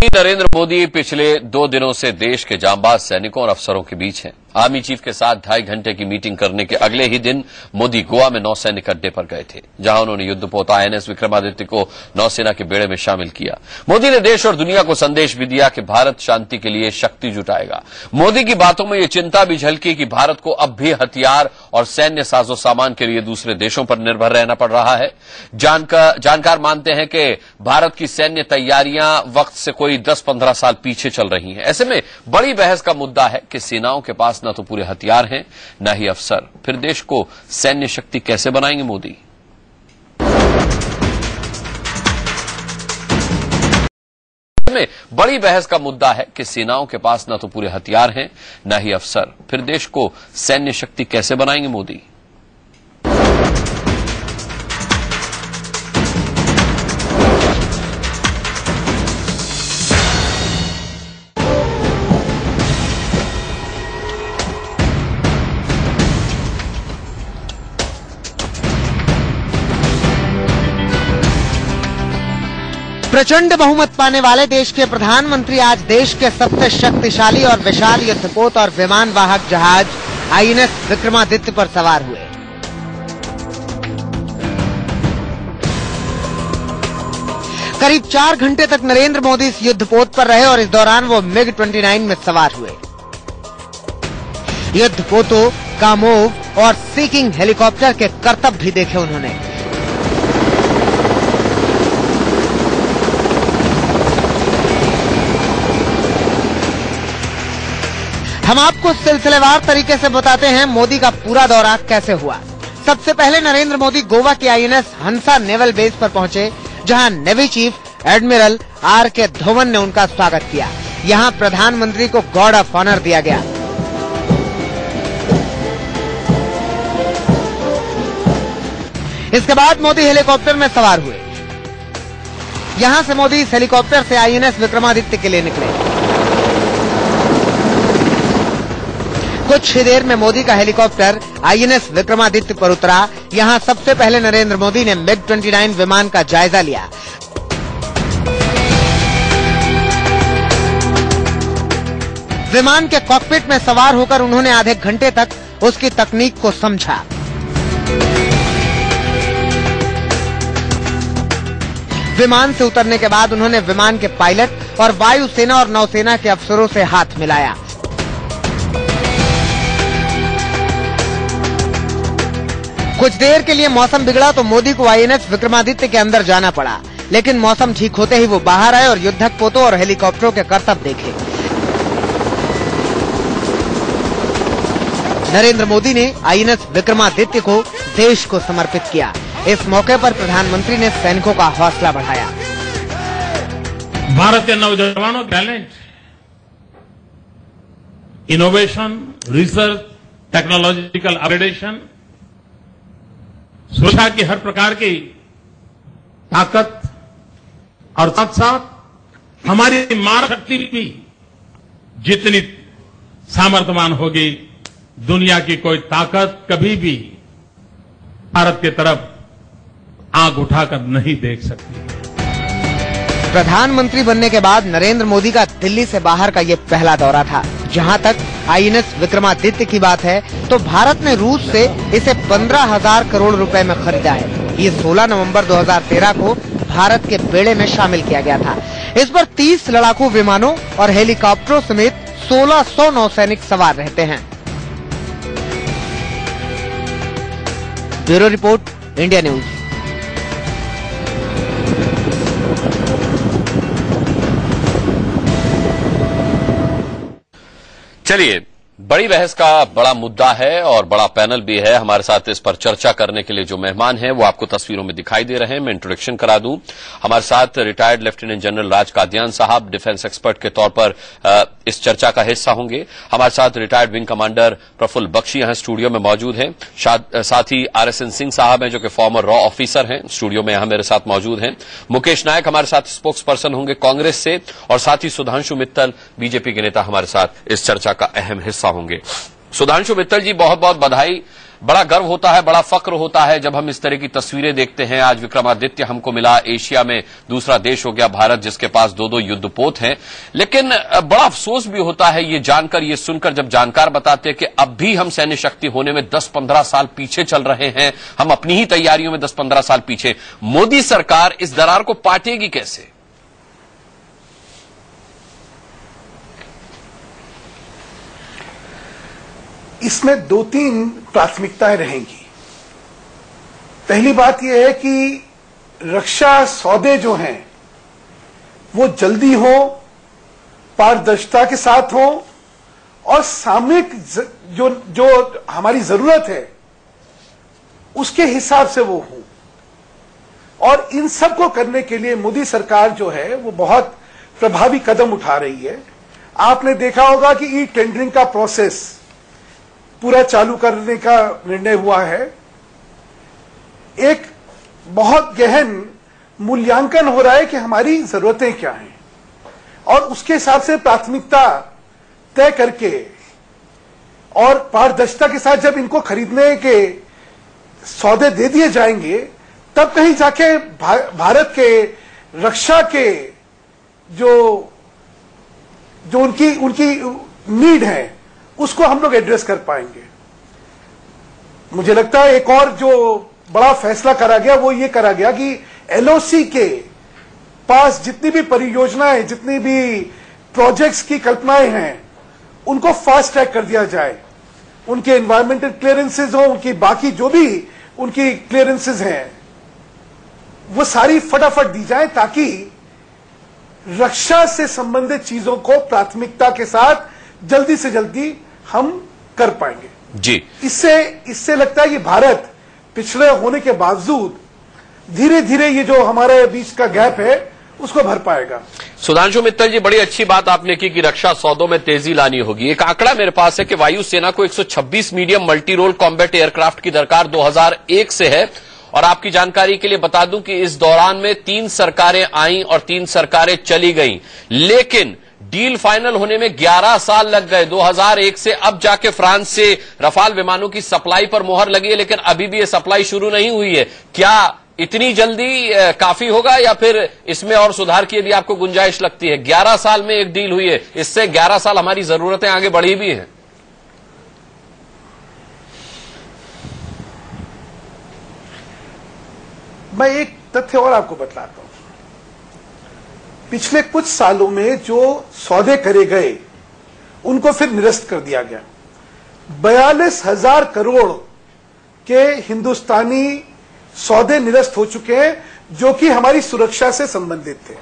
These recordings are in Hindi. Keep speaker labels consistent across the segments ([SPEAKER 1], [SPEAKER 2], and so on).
[SPEAKER 1] नरेंद्र मोदी पिछले 2 दिनों से देश के जांबाज सैनिकों और अफसरों के बीच हैं। आर्मी चीफ के साथ 2.5 घंटे की मीटिंग करने के अगले ही दिन मोदी गोवा में नौसैनिक अड्डे पर गए थे, जहां उन्होंने युद्धपोत INS विक्रमादित्य को नौसेना के बेड़े में शामिल किया। मोदी ने देश और दुनिया को संदेश भी दिया कि भारत शांति के लिए शक्ति जुटाएगा। मोदी की बातों में ये चिंता भी झलकी कि भारत को अब भी हथियार और सैन्य साजो सामान के लिए दूसरे देशों पर निर्भर रहना पड़ रहा है। जानकार मानते हैं कि भारत की सैन्य तैयारियां वक्त से कोई 10-15 साल पीछे चल रही हैं। ऐसे में बड़ी बहस का मुद्दा है कि सेनाओं के पास न तो पूरे हथियार हैं, न ही अफसर। फिर देश को सैन्य शक्ति कैसे बनाएंगे मोदी? में बड़ी बहस का मुद्दा है कि सेनाओं के पास न तो पूरे हथियार हैं, न ही अफसर। फिर देश को सैन्य शक्ति कैसे बनाएंगे मोदी?
[SPEAKER 2] प्रचंड बहुमत पाने वाले देश के प्रधानमंत्री आज देश के सबसे शक्तिशाली और विशाल युद्धपोत और विमान वाहक जहाज INS विक्रमादित्य पर सवार हुए। करीब 4 घंटे तक नरेंद्र मोदी इस युद्धपोत पर रहे और इस दौरान वो MiG-29 में सवार हुए। युद्धपोतों, कामोव और सीकिंग हेलीकॉप्टर के करतब भी देखे उन्होंने। हम आपको सिलसिलेवार तरीके से बताते हैं मोदी का पूरा दौरा कैसे हुआ। सबसे पहले नरेंद्र मोदी गोवा के INS हंसा नेवल बेस पर पहुंचे, जहां navy chief admiral RK Dhawan ने उनका स्वागत किया। यहां प्रधानमंत्री को गार्ड ऑफ ऑनर दिया गया। इसके बाद मोदी हेलीकॉप्टर में सवार हुए। यहां से मोदी इस हेलीकॉप्टर से INS विक्रमादित्य के लिए निकले। कुछ ही देर में मोदी का हेलीकॉप्टर INS विक्रमादित्य पर उतरा। यहां सबसे पहले नरेंद्र मोदी ने MiG-29 विमान का जायजा लिया। विमान के कॉकपिट में सवार होकर उन्होंने आधे घंटे तक उसकी तकनीक को समझा। विमान से उतरने के बाद उन्होंने विमान के पायलट और वायुसेना और नौसेना के अफसरों से हाथ मिलाया। कुछ देर के लिए मौसम बिगड़ा तो मोदी को INS विक्रमादित्य के अंदर जाना पड़ा, लेकिन मौसम ठीक होते ही वो बाहर आए और युद्धक पोतों और हेलीकॉप्टरों के करतब देखे। नरेंद्र मोदी ने INS विक्रमादित्य को देश को समर्पित किया। इस मौके पर प्रधानमंत्री ने सैनिकों का हौसला बढ़ाया।
[SPEAKER 3] भारत के नौजवानों talent, innovation, research, technological upgradation, सुरक्षा की हर प्रकार की ताकत और साथ साथ हमारी मानव शक्ति भी जितनी सामर्थ्यवान होगी, दुनिया की कोई ताकत कभी भी भारत की तरफ आंख उठाकर नहीं देख सकती।
[SPEAKER 2] प्रधानमंत्री बनने के बाद नरेंद्र मोदी का दिल्ली से बाहर का ये पहला दौरा था। जहां तक INS विक्रमादित्य की बात है तो भारत ने रूस से इसे 15,000 करोड़ रुपए में खरीदा है। ये 16 नवंबर 2013 को भारत के बेड़े में शामिल किया गया था। इस पर 30 लड़ाकू विमानों और हेलीकॉप्टरों समेत 1600 नौसैनिक सवार रहते हैं। Bureau report, India news.
[SPEAKER 1] चलिए, बड़ी बहस का बड़ा मुद्दा है और बड़ा पैनल भी है। हमारे साथ इस पर चर्चा करने के लिए जो मेहमान हैं वो आपको तस्वीरों में दिखाई दे रहे हैं। मैं इंट्रोडक्शन करा दूं। हमारे साथ रिटायर्ड लेफ्टिनेंट जनरल राज कादियान साहब डिफेंस एक्सपर्ट के तौर पर इस चर्चा का हिस्सा होंगे। हमारे साथ retired wing commander Praful Bakshi यहां स्टूडियो में मौजूद हैं। साथ ही RSN सिंह साहब हैं जो कि फॉर्मर रॉ ऑफिसर हैं, स्टूडियो में यहां मेरे साथ मौजूद हैं। मुकेश नायक हमारे साथ स्पोक्स पर्सन होंगे कांग्रेस से, और साथ ही सुधांशु मित्तल BJP के नेता हमारे साथ इस चर्चा का अहम हिस्सा होंगे। सुधांशु मित्तल जी, बहुत बहुत बधाई। बड़ा गर्व होता है, बड़ा फक्र होता है जब हम इस तरह की तस्वीरें देखते हैं। आज विक्रमादित्य हमको मिला, एशिया में दूसरा देश हो गया भारत जिसके पास 2-2 युद्धपोत हैं। लेकिन बड़ा अफसोस भी होता है ये जानकर, ये सुनकर, जब जानकार बताते हैं कि अब भी हम सैन्य शक्ति होने में 10-15 साल पीछे चल रहे हैं, हम अपनी ही तैयारियों में 10-15 साल पीछे। मोदी सरकार इस दरार को पाटेगी कैसे?
[SPEAKER 4] इसमें 2-3 प्राथमिकताएं रहेंगी। पहली बात यह है कि रक्षा सौदे जो हैं वो जल्दी हो, पारदर्शिता के साथ हो और सामयिक जो हमारी जरूरत है उसके हिसाब से वो हो। और इन सब को करने के लिए मोदी सरकार जो है वो बहुत प्रभावी कदम उठा रही है। आपने देखा होगा कि ई टेंडरिंग का प्रोसेस पूरा चालू करने का निर्णय हुआ है। एक बहुत गहन मूल्यांकन हो रहा है कि हमारी जरूरतें क्या हैं और उसके हिसाब से प्राथमिकता तय करके और पारदर्शिता के साथ जब इनको खरीदने के सौदे दे दिए जाएंगे तब कहीं जाके भारत के रक्षा के जो उनकी नीड है उसको हम लोग एड्रेस कर पाएंगे। मुझे लगता है एक और जो बड़ा फैसला करा गया वो ये करा गया कि एलओसी के पास जितनी भी परियोजनाएं, जितनी भी प्रोजेक्ट्स की कल्पनाएं हैं उनको फास्ट ट्रैक कर दिया जाए। उनके एनवायरमेंटल क्लियरेंसेज हो, उनकी बाकी जो भी उनकी क्लियरेंसेज हैं वो सारी फटाफट दी जाए ताकि रक्षा से संबंधित चीजों को प्राथमिकता के साथ जल्दी से जल्दी हम कर पाएंगे
[SPEAKER 1] जी।
[SPEAKER 4] इससे लगता है कि भारत पिछड़े होने के बावजूद धीरे धीरे ये जो हमारे बीच का गैप है उसको भर पाएगा।
[SPEAKER 1] सुधांशु मित्तल जी, बड़ी अच्छी बात आपने की कि रक्षा सौदों में तेजी लानी होगी। एक आंकड़ा मेरे पास है कि वायुसेना को 126 medium multi role combat aircraft की दरकार 2001 से है। और आपकी जानकारी के लिए बता दूं कि इस दौरान में 3 सरकारें आईं और 3 सरकारें चली गईं, लेकिन डील फाइनल होने में 11 साल लग गए। 2001 से अब जाके फ्रांस से रफाल विमानों की सप्लाई पर मोहर लगी है, लेकिन अभी भी ये सप्लाई शुरू नहीं हुई है। क्या इतनी जल्दी काफी होगा या फिर इसमें और सुधार की यदि आपको गुंजाइश लगती है? 11 साल में एक डील हुई है, इससे 11 साल हमारी जरूरतें आगे बढ़ी भी हैं।
[SPEAKER 4] मैं एक तथ्य और आपको बतलाता हूं। पिछले कुछ सालों में जो सौदे करे गए उनको फिर निरस्त कर दिया गया। 42,000 करोड़ के हिंदुस्तानी सौदे निरस्त हो चुके हैं जो कि हमारी सुरक्षा से संबंधित थे।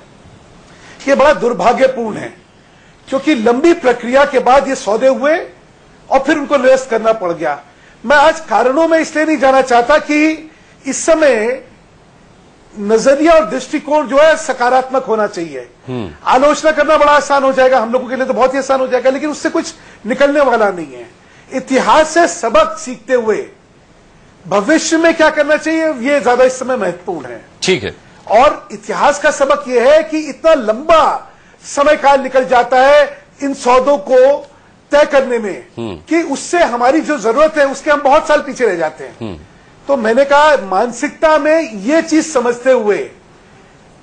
[SPEAKER 4] ये बड़ा दुर्भाग्यपूर्ण है क्योंकि लंबी प्रक्रिया के बाद ये सौदे हुए और फिर उनको निरस्त करना पड़ गया। मैं आज कारणों में इसलिए नहीं जाना चाहता कि इस समय नजरिया और दृष्टिकोण जो है सकारात्मक होना चाहिए। आलोचना करना बड़ा आसान हो जाएगा, हम लोगों के लिए तो बहुत ही आसान हो जाएगा, लेकिन उससे कुछ निकलने वाला नहीं है। इतिहास से सबक सीखते हुए भविष्य में क्या करना चाहिए ये ज्यादा इस समय महत्वपूर्ण है।
[SPEAKER 1] ठीक है।
[SPEAKER 4] और इतिहास का सबक यह है कि इतना लंबा समय काल निकल जाता है इन सौदों को तय करने में कि उससे हमारी जो जरूरत है उसके हम बहुत साल पीछे रह जाते हैं। तो मैंने कहा मानसिकता में ये चीज समझते हुए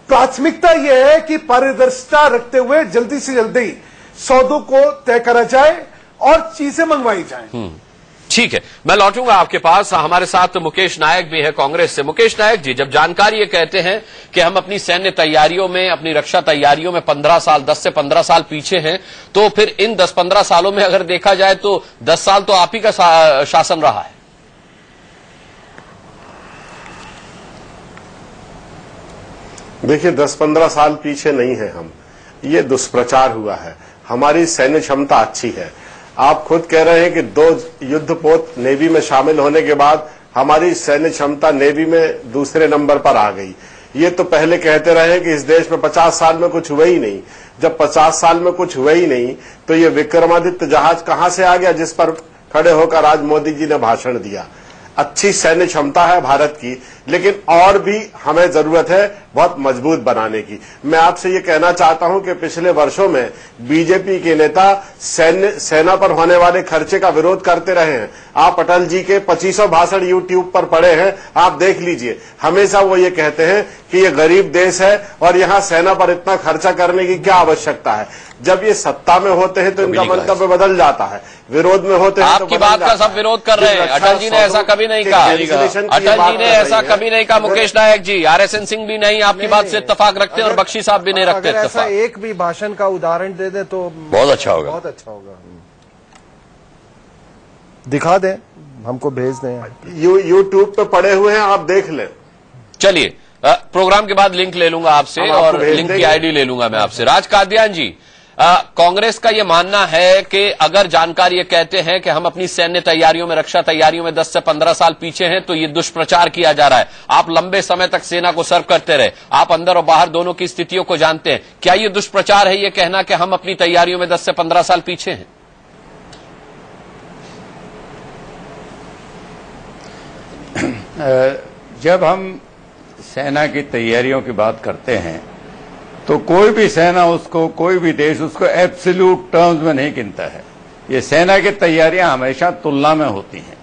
[SPEAKER 4] प्राथमिकता यह है कि पारदर्शिता रखते हुए जल्दी से जल्दी सौदों को तय करा जाए और चीजें मंगवाई जाएं।
[SPEAKER 1] ठीक है, मैं लौटूंगा आपके पास। हमारे साथ मुकेश नायक भी है कांग्रेस से। मुकेश नायक जी, जब जानकार ये कहते हैं कि हम अपनी सैन्य तैयारियों में, अपनी रक्षा तैयारियों में 15 साल, 10 से 15 साल पीछे हैं, तो फिर इन 10-15 सालों में अगर देखा जाए तो 10 साल तो आप ही का शासन रहा है।
[SPEAKER 5] देखिए, 10-15 साल पीछे नहीं है हम, ये दुष्प्रचार हुआ है। हमारी सैन्य क्षमता अच्छी है। आप खुद कह रहे हैं कि 2 युद्धपोत नेवी में शामिल होने के बाद हमारी सैन्य क्षमता नेवी में दूसरे नंबर पर आ गई। ये तो पहले कहते रहे कि इस देश में 50 साल में कुछ हुआ ही नहीं। जब 50 साल में कुछ हुआ ही नहीं तो ये विक्रमादित्य जहाज कहां से आ गया जिस पर खड़े होकर आज मोदी जी ने भाषण दिया। अच्छी सैन्य क्षमता है भारत की, लेकिन और भी हमें जरूरत है बहुत मजबूत बनाने की। मैं आपसे ये कहना चाहता हूं कि पिछले वर्षों में बीजेपी के नेता सेना पर होने वाले खर्चे का विरोध करते रहे हैं। आप अटल जी के 2500 भाषण यूट्यूब पर पड़े हैं, आप देख लीजिए। हमेशा वो ये कहते हैं कि ये गरीब देश है और यहां सेना पर इतना खर्चा करने की क्या आवश्यकता है। जब ये सत्ता में होते हैं तो इनका मंतव्य बदल जाता है, विरोध में होते हैं तो
[SPEAKER 1] आपकी बात का सब विरोध कर रहे हैं। अटल जी ने ऐसा कभी नहीं कहा, अटल जी ने ऐसा कभी नहीं कहा। मुकेश नायक जी, RSN सिंह भी नहीं आपकी बात से इत्तेफाक रखते हैं और बख्शी साहब भी नहीं रखते इत्तेफाक।
[SPEAKER 6] एक भी भाषण का उदाहरण दे दे तो
[SPEAKER 1] बहुत अच्छा होगा,
[SPEAKER 6] बहुत अच्छा होगा। दिखा दें, हमको भेज दें।
[SPEAKER 5] यूट्यूब पे पड़े हुए हैं, आप देख लें।
[SPEAKER 1] चलिए, प्रोग्राम के बाद लिंक ले लूंगा आपसे और लिंक की आईडी ले लूंगा मैं आपसे। राज कादियान जी, कांग्रेस का यह मानना है कि अगर जानकार ये कहते हैं कि हम अपनी सैन्य तैयारियों में, रक्षा तैयारियों में 10 से 15 साल पीछे हैं, तो ये दुष्प्रचार किया जा रहा है। आप लंबे समय तक सेना को सर्व करते रहे, आप अंदर और बाहर दोनों की स्थितियों को जानते हैं। क्या ये दुष्प्रचार है ये कहना कि हम अपनी तैयारियों में 10 से 15 साल पीछे हैं?
[SPEAKER 7] जब हम सेना की तैयारियों की बात करते हैं तो कोई भी सेना उसको, कोई भी देश उसको एब्सोल्यूट टर्म्स में नहीं गिनता है। ये सेना की तैयारियां हमेशा तुलना में होती हैं।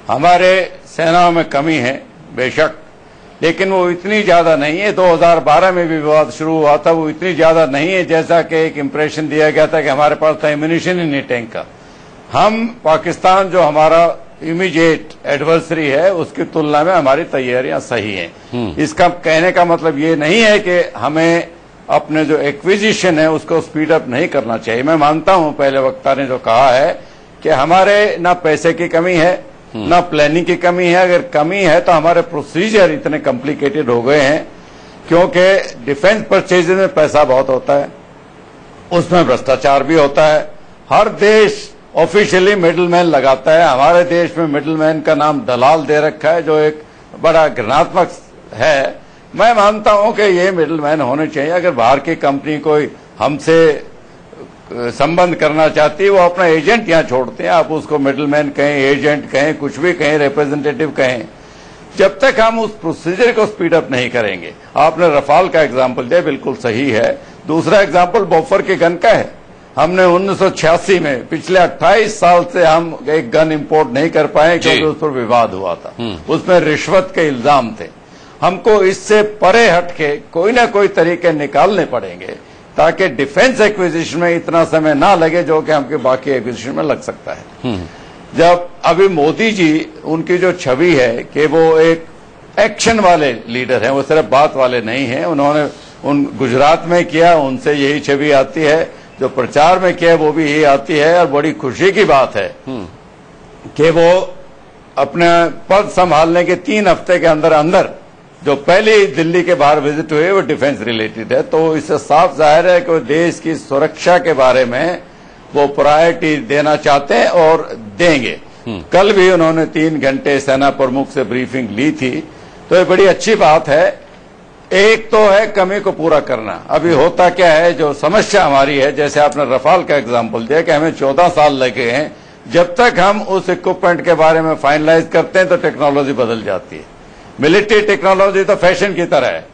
[SPEAKER 7] हमारे सेनाओं में कमी है बेशक, लेकिन वो इतनी ज्यादा नहीं है। 2012 में भी विवाद शुरू हुआ था, वो इतनी ज्यादा नहीं है जैसा कि एक इंप्रेशन दिया गया था कि हमारे पास तो एम्यूनिशन ही नहीं टैंक का। हम पाकिस्तान जो हमारा इमीडिएट एडवर्सरी है उसकी तुलना में हमारी तैयारियां सही हैं। इसका कहने का मतलब ये नहीं है कि हमें अपने जो एक्विजिशन है उसको स्पीड अप नहीं करना चाहिए। मैं मानता हूं पहले वक्ता ने जो कहा है कि हमारे ना पैसे की कमी है ना प्लानिंग की कमी है। अगर कमी है तो हमारे प्रोसीजर इतने कॉम्प्लिकेटेड हो गए हैं क्योंकि डिफेंस परचेज में पैसा बहुत होता है, उसमें भ्रष्टाचार भी होता है। हर देश ऑफिशियली मिडलमैन लगाता है। हमारे देश में मिडलमैन का नाम दलाल दे रखा है जो एक बड़ा घृणात्मक है। मैं मानता हूं कि ये मिडलमैन होने चाहिए। अगर बाहर की कंपनी कोई हमसे संबंध करना चाहती है वो अपना एजेंट यहां छोड़ते हैं। आप उसको मिडलमैन कहें, एजेंट कहें, कुछ भी कहें, रिप्रेजेंटेटिव कहें, जब तक हम उस प्रोसीजर को स्पीड अप नहीं करेंगे। आपने रफाल का एग्जाम्पल दिया, बिल्कुल सही है। दूसरा एग्जाम्पल बोफर के गन का है। हमने 1986 में, पिछले 28 साल से हम एक गन इंपोर्ट नहीं कर पाए क्योंकि उस पर विवाद हुआ था, उसमें रिश्वत के इल्जाम थे। हमको इससे परे हटके कोई ना कोई तरीके निकालने पड़ेंगे ताकि डिफेंस एक्विजिशन में इतना समय ना लगे जो कि हमके बाकी एक्विजिशन में लग सकता है। जब अभी मोदी जी, उनकी जो छवि है कि वो एक एक्शन वाले लीडर हैं, वो सिर्फ बात वाले नहीं हैं। उन्होंने गुजरात में किया, उनसे यही छवि आती है। जो प्रचार में किया वो भी यही आती है। और बड़ी खुशी की बात है कि वो अपने पद संभालने के 3 हफ्ते के अंदर अंदर जो पहले दिल्ली के बाहर विजिट हुए वो डिफेंस रिलेटेड है। तो इससे साफ जाहिर है कि वो देश की सुरक्षा के बारे में वो प्रायोरिटी देना चाहते हैं और देंगे। कल भी उन्होंने 3 घंटे सेना प्रमुख से ब्रीफिंग ली थी, तो ये बड़ी अच्छी बात है। एक तो है कमी को पूरा करना। अभी होता क्या है, जो समस्या हमारी है, जैसे आपने रफाल का एग्जाम्पल दिया कि हमें 14 साल लगे हैं। जब तक हम उस इक्विपमेंट के बारे में फाइनलाइज करते हैं तो टेक्नोलॉजी बदल जाती है। मिलिट्री टेक्नोलॉजी तो फैशन की तरह है,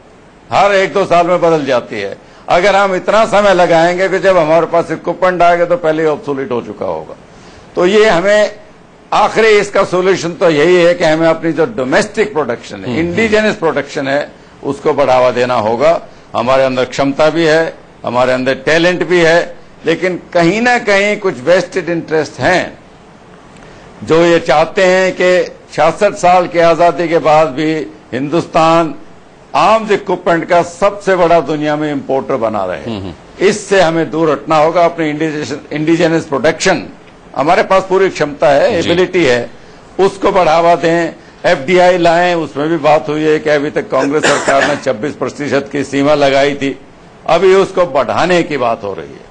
[SPEAKER 7] हर 1-2 साल में बदल जाती है। अगर हम इतना समय लगाएंगे कि जब हमारे पास इक्विपमेंट आएगा तो पहले ऑब्सोलीट हो चुका होगा। तो ये हमें आखिरी इसका सोल्यूशन तो यही है कि हमें अपनी जो डोमेस्टिक प्रोडक्शन है, इंडिजिनस प्रोडक्शन है, उसको बढ़ावा देना होगा। हमारे अंदर क्षमता भी है, हमारे अंदर टैलेंट भी है, लेकिन कहीं ना कहीं कुछ वेस्टेड इंटरेस्ट हैं जो ये चाहते हैं कि 66 साल की आजादी के बाद भी हिंदुस्तान आर्म्स इक्विपमेंट का सबसे बड़ा दुनिया में इंपोर्टर बना रहे। इससे हमें दूर हटना होगा। अपनी इंडिजिनस प्रोडक्शन, हमारे पास पूरी क्षमता है, एबिलिटी है, उसको बढ़ावा दें। FDI लाएं, उसमें भी बात हुई है कि अभी तक कांग्रेस सरकार ने 26% की सीमा लगाई थी, अभी उसको बढ़ाने की बात हो रही है।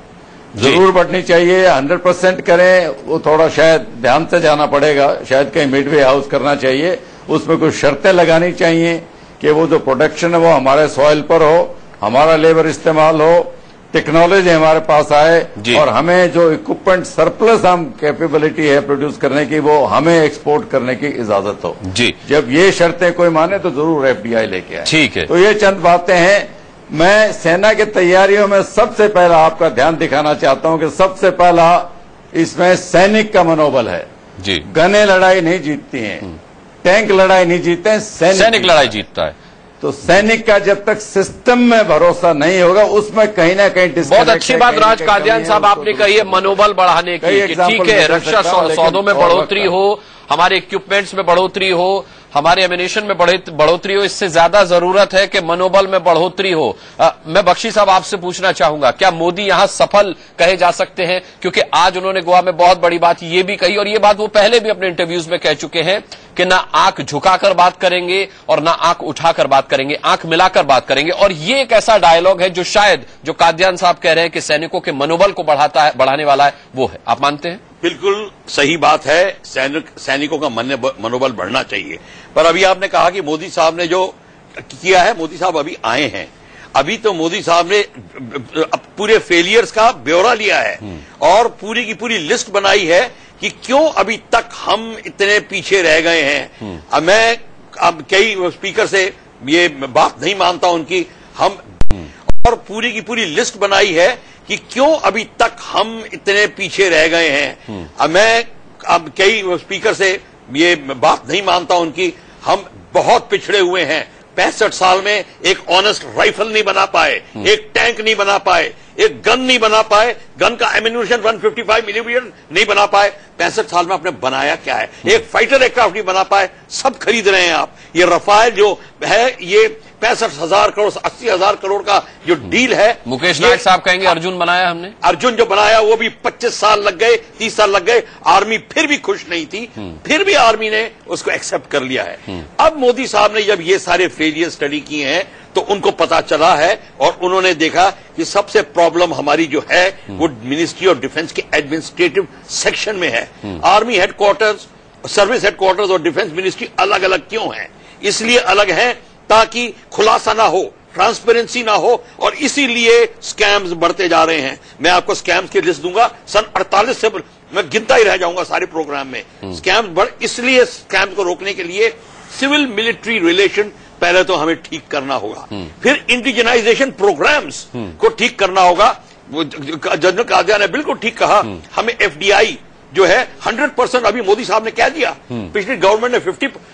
[SPEAKER 7] जरूर बढ़नी चाहिए, 100% करें, वो थोड़ा शायद ध्यान से जाना पड़ेगा, शायद कहीं मिडवे हाउस करना चाहिए। उसमें कुछ शर्तें लगानी चाहिए कि वो जो प्रोडक्शन है वो हमारे सॉइल पर हो, हमारा लेबर इस्तेमाल हो, टेक्नोलॉजी हमारे पास आए और हमें जो इक्विपमेंट सरप्लस हम कैपेबिलिटी है प्रोड्यूस करने की, वो हमें एक्सपोर्ट करने की इजाजत हो।
[SPEAKER 1] जी,
[SPEAKER 7] जब ये शर्तें कोई माने तो जरूर एफडीआई लेके आए।
[SPEAKER 1] ठीक है।
[SPEAKER 7] तो ये चंद बातें हैं। मैं सेना की तैयारियों में सबसे पहला आपका ध्यान दिखाना चाहता हूं कि सबसे पहला इसमें सैनिक का मनोबल है।
[SPEAKER 1] जी,
[SPEAKER 7] गनें लड़ाई नहीं जीतती हैं, टैंक लड़ाई नहीं जीतते हैं,
[SPEAKER 1] सैनिक लड़ाई जीतता है।
[SPEAKER 7] तो सैनिक का जब तक सिस्टम में भरोसा नहीं होगा, उसमें कहीं ना कहीं
[SPEAKER 1] बहुत अच्छी बात राज कादियान साहब आपने कही है, मनोबल बढ़ाने की। ठीक है, रक्षा सौदों में बढ़ोतरी हो, हमारे इक्विपमेंट्स में बढ़ोतरी हो, हमारे एमिनेशन में बढ़ोतरी हो, इससे ज्यादा जरूरत है कि मनोबल में बढ़ोतरी हो। मैं बख्शी साहब आपसे पूछना चाहूंगा, क्या मोदी यहां सफल कहे जा सकते हैं? क्योंकि आज उन्होंने गोवा में बहुत बड़ी बात ये भी कही, और ये बात वो पहले भी अपने इंटरव्यूज में कह चुके हैं कि ना आंख झुकाकर बात करेंगे और ना आंख उठाकर बात करेंगे, आंख मिलाकर बात करेंगे। और ये एक ऐसा डायलॉग है जो शायद जो कादियान साहब कह रहे हैं कि सैनिकों के मनोबल को बढ़ाने वाला है, वो है। आप मानते हैं?
[SPEAKER 8] बिल्कुल सही बात है, सैनिकों का मनोबल बढ़ना चाहिए। पर अभी आपने कहा कि मोदी साहब ने जो किया है, मोदी साहब अभी आए हैं, अभी तो मोदी साहब ने पूरे फेलियर्स का ब्यौरा लिया है और पूरी की पूरी लिस्ट बनाई है कि क्यों अभी तक हम इतने पीछे रह गए हैं। अब कई स्पीकर से ये बात नहीं मानता उनकी, हम और पूरी की पूरी लिस्ट बनाई है कि क्यों अभी तक हम इतने पीछे रह गए हैं। अब कई स्पीकर से ये बात नहीं मानता उनकी, हम बहुत पिछड़े हुए हैं। 65 साल में एक ऑनेस्ट राइफल नहीं बना पाए, एक टैंक नहीं बना पाए, एक गन नहीं बना पाए, गन का एम्यूनिशन 155 मिलीमीटर नहीं बना पाए। 65 साल में आपने बनाया क्या है? एक फाइटर एयरक्राफ्ट नहीं बना पाए, सब खरीद रहे हैं आप। ये रफाल जो है, ये 65,000 करोड़ 80,000 करोड़ का जो डील है,
[SPEAKER 1] मुकेश नायक साहब कहेंगे अर्जुन बनाया हमने।
[SPEAKER 8] अर्जुन जो बनाया वो भी 25 साल लग गए, 30 साल लग गए, आर्मी फिर भी खुश नहीं थी, फिर भी आर्मी ने उसको एक्सेप्ट कर लिया है। अब मोदी साहब ने जब ये सारे फेलियर स्टडी किए हैं तो उनको पता चला है और उन्होंने देखा कि सबसे प्रॉब्लम हमारी जो है वो मिनिस्ट्री ऑफ डिफेंस के एडमिनिस्ट्रेटिव सेक्शन में है। आर्मी हेडक्वार्टर्स, सर्विस हेडक्वार्टर्स और डिफेंस मिनिस्ट्री अलग अलग क्यों है? इसलिए अलग है ताकि खुलासा ना हो, ट्रांसपेरेंसी ना हो, और इसीलिए स्कैम्स बढ़ते जा रहे हैं। मैं आपको स्कैम्स की लिस्ट दूंगा, सन 48 से मैं गिनता ही रह जाऊंगा सारे प्रोग्राम में। स्कैम्स इसलिए स्कैम्स को रोकने के लिए सिविल मिलिट्री रिलेशन पहले तो हमें ठीक करना होगा, फिर इंडिजनाइजेशन प्रोग्राम्स को ठीक करना होगा। जनरल कादियान ने बिल्कुल ठीक कहा, हमें एफडीआई जो है 100% अभी मोदी साहब ने कह दिया। पिछली गवर्नमेंट ने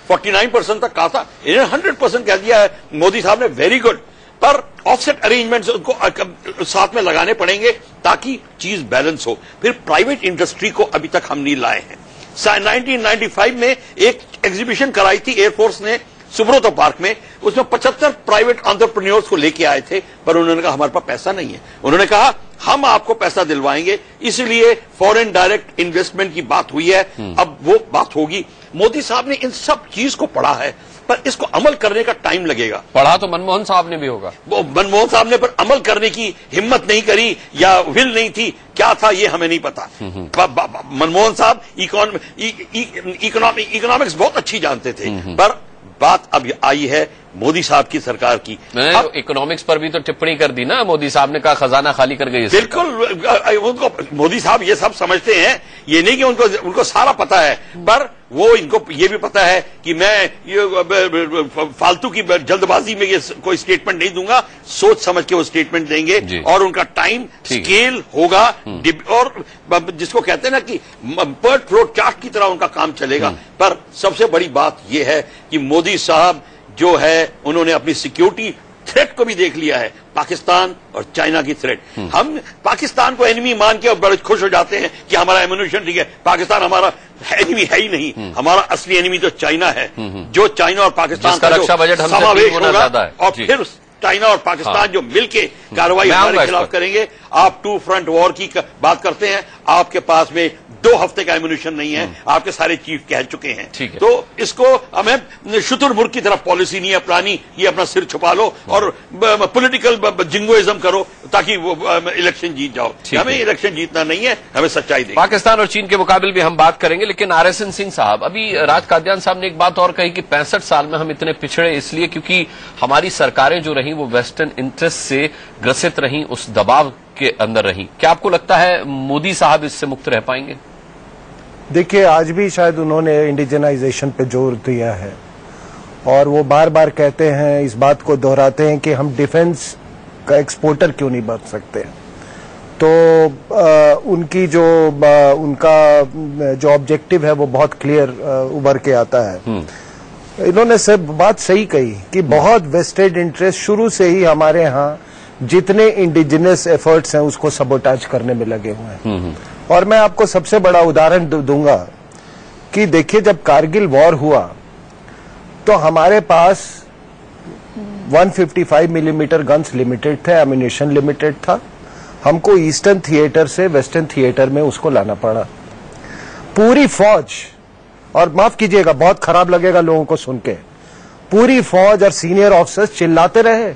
[SPEAKER 8] 49% तक कहा था, इन्होंने 100% कह दिया है मोदी साहब ने, वेरी गुड। पर ऑफसेट अरेंजमेंट्स उनको साथ में लगाने पड़ेंगे ताकि चीज बैलेंस हो। फिर प्राइवेट इंडस्ट्री को अभी तक हम नहीं लाए हैं। 1995 में एक एग्जीबिशन कराई थी एयरफोर्स ने सुब्रतो पार्क में, उसमें 75 प्राइवेट एंटरप्रेन्योर्स को लेके आए थे, पर उन्होंने कहा हमारे पास पैसा नहीं है। उन्होंने कहा हम आपको पैसा दिलवाएंगे, इसलिए फॉरेन डायरेक्ट इन्वेस्टमेंट की बात हुई है, अब वो बात होगी। मोदी साहब ने इन सब चीज को पढ़ा है, पर इसको अमल करने का टाइम लगेगा।
[SPEAKER 1] पढ़ा तो मनमोहन साहब ने भी होगा,
[SPEAKER 8] वो मनमोहन साहब ने, पर अमल करने की हिम्मत नहीं करी या विल नहीं थी, क्या था ये हमें नहीं पता। मनमोहन साहब इकोनॉमिक्स बहुत अच्छी जानते थे, पर बात अब आई है मोदी साहब की सरकार की।
[SPEAKER 1] अब इकोनॉमिक्स पर भी तो टिप्पणी कर दी ना, मोदी साहब ने कहा खजाना खाली कर गई।
[SPEAKER 8] बिल्कुल, उनको मोदी साहब ये सब समझते हैं, ये नहीं कि उनको सारा पता है, पर वो इनको ये भी पता है कि मैं ये फालतू की जल्दबाजी में ये कोई स्टेटमेंट नहीं दूंगा, सोच समझ के वो स्टेटमेंट देंगे और उनका टाइम स्केल होगा, और जिसको कहते हैं ना कि बर्ड फ्लोट चार्ट की तरह उनका काम चलेगा। पर सबसे बड़ी बात यह है कि मोदी साहब जो है उन्होंने अपनी सिक्योरिटी थ्रेट को भी देख लिया है, पाकिस्तान और चाइना की थ्रेट। हम पाकिस्तान को एनिमी मान के और बड़े खुश हो जाते हैं कि हमारा एम्यूनिशन ठीक है, पाकिस्तान हमारा एनिमी है ही नहीं, हमारा असली एनिमी तो चाइना है, जो चाइना और पाकिस्तान का
[SPEAKER 1] रक्षा बजट हमसे
[SPEAKER 8] समावेश
[SPEAKER 1] होगा,
[SPEAKER 8] और फिर चाइना और पाकिस्तान जो मिलके कार्रवाई हमारे खिलाफ करेंगे। आप टू फ्रंट वॉर की बात करते हैं, आपके पास में 2 हफ्ते का एम्यूनिशन नहीं है, आपके सारे चीफ कह चुके हैं। तो इसको हमें शुतुरमुर्ग की तरफ पॉलिसी नहीं अपनानी, ये अपना सिर छुपा लो और पॉलिटिकल जिंगोइज्म करो ताकि वो इलेक्शन जीत जाओ। हमें इलेक्शन जीतना नहीं है, हमें सच्चाई देनी।
[SPEAKER 1] पाकिस्तान और चीन के मुकाबले भी हम बात करेंगे, लेकिन आरएसएन सिंह साहब, अभी राज कादियान साहब ने एक बात और कही कि 65 साल में हम इतने पिछड़े इसलिए क्योंकि हमारी सरकारें जो रही वो वेस्टर्न इंटरेस्ट से ग्रसित रही, उस दबाव के अंदर रही। क्या आपको लगता है मोदी साहब इससे मुक्त रह पाएंगे?
[SPEAKER 6] देखिए, आज भी शायद उन्होंने इंडिजनाइजेशन पे जोर दिया है और वो बार बार कहते हैं, इस बात को दोहराते हैं कि हम डिफेंस का एक्सपोर्टर क्यों नहीं बन सकते। तो उनकी उनका जो ऑब्जेक्टिव है वो बहुत क्लियर उभर के आता है। इन्होंने सब बात सही कही कि बहुत वेस्टेड इंटरेस्ट शुरू से ही हमारे यहाँ जितने इंडिजिनस एफर्ट्स हैं उसको सबोटाज करने में लगे हुए हैं। और मैं आपको सबसे बड़ा उदाहरण दूंगा कि देखिए, जब कारगिल वॉर हुआ तो हमारे पास 155 मिलीमीटर गन्स लिमिटेड थे, एम्यूनिशन लिमिटेड था। हमको ईस्टर्न थिएटर से वेस्टर्न थिएटर में उसको लाना पड़ा। पूरी फौज, और माफ कीजिएगा बहुत खराब लगेगा लोगों को सुन के, पूरी फौज और सीनियर ऑफिसर्स चिल्लाते रहे,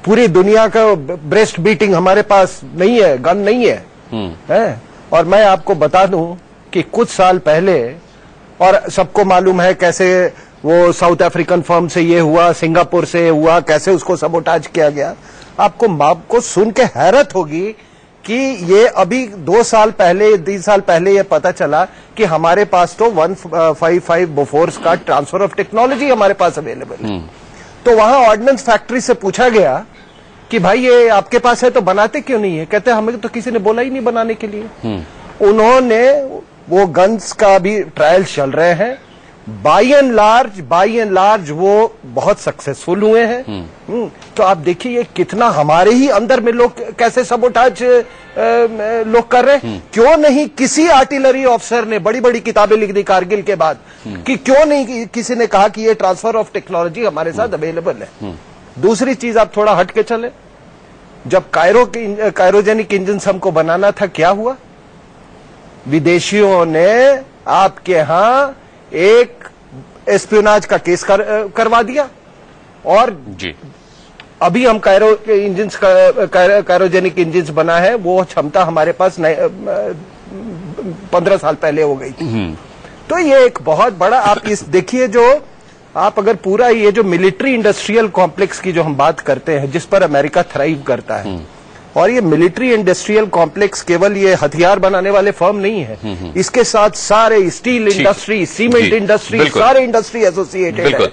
[SPEAKER 6] पूरी दुनिया का ब्रेस्ट बीटिंग हमारे पास नहीं है, गन नहीं है। और मैं आपको बता दूं कि कुछ साल पहले, और सबको मालूम है कैसे वो साउथ अफ्रीकन फर्म से ये हुआ, सिंगापुर से हुआ, कैसे उसको सबोटाज किया गया। आपको सुन के हैरत होगी कि ये अभी 2 साल पहले, 3 साल पहले ये पता चला कि हमारे पास तो 155 बोफोर्स का ट्रांसफर ऑफ टेक्नोलॉजी हमारे पास अवेलेबल है। तो वहां ऑर्डिनेंस फैक्ट्री से पूछा गया कि भाई ये आपके पास है तो बनाते क्यों नहीं है? कहते हमें तो किसी ने बोला ही नहीं बनाने के लिए। उन्होंने वो गन्स का भी ट्रायल्स चल रहे हैं, बाई एंड लार्ज वो बहुत सक्सेसफुल हुए हैं। तो आप देखिए कितना हमारे ही अंदर में लोग कैसे सबोटाज लोग कर रहे हैं। क्यों नहीं किसी आर्टिलरी ऑफिसर ने बड़ी बड़ी किताबें लिख दी कारगिल के बाद कि क्यों नहीं किसी ने कहा कि ये ट्रांसफर ऑफ टेक्नोलॉजी हमारे साथ अवेलेबल है। दूसरी चीज, आप थोड़ा हट के चले, जब कायरोजेनिक इंजन हमको बनाना था, क्या हुआ? विदेशियों ने आपके यहां एक एस्पियोनाज का केस करवा दिया और जी अभी हम कायरोजेनिक इंजन बना है, वो क्षमता हमारे पास 15 साल पहले हो गई थी। तो ये एक बहुत बड़ा, आप इस देखिए, जो आप अगर पूरा ये जो मिलिट्री इंडस्ट्रियल कॉम्प्लेक्स की जो हम बात करते हैं, जिस पर अमेरिका थ्राइव करता है, और ये मिलिट्री इंडस्ट्रियल कॉम्प्लेक्स केवल ये हथियार बनाने वाले फर्म नहीं है, इसके साथ सारे स्टील इंडस्ट्री, सीमेंट इंडस्ट्री, सारे इंडस्ट्री एसोसिएटेड है।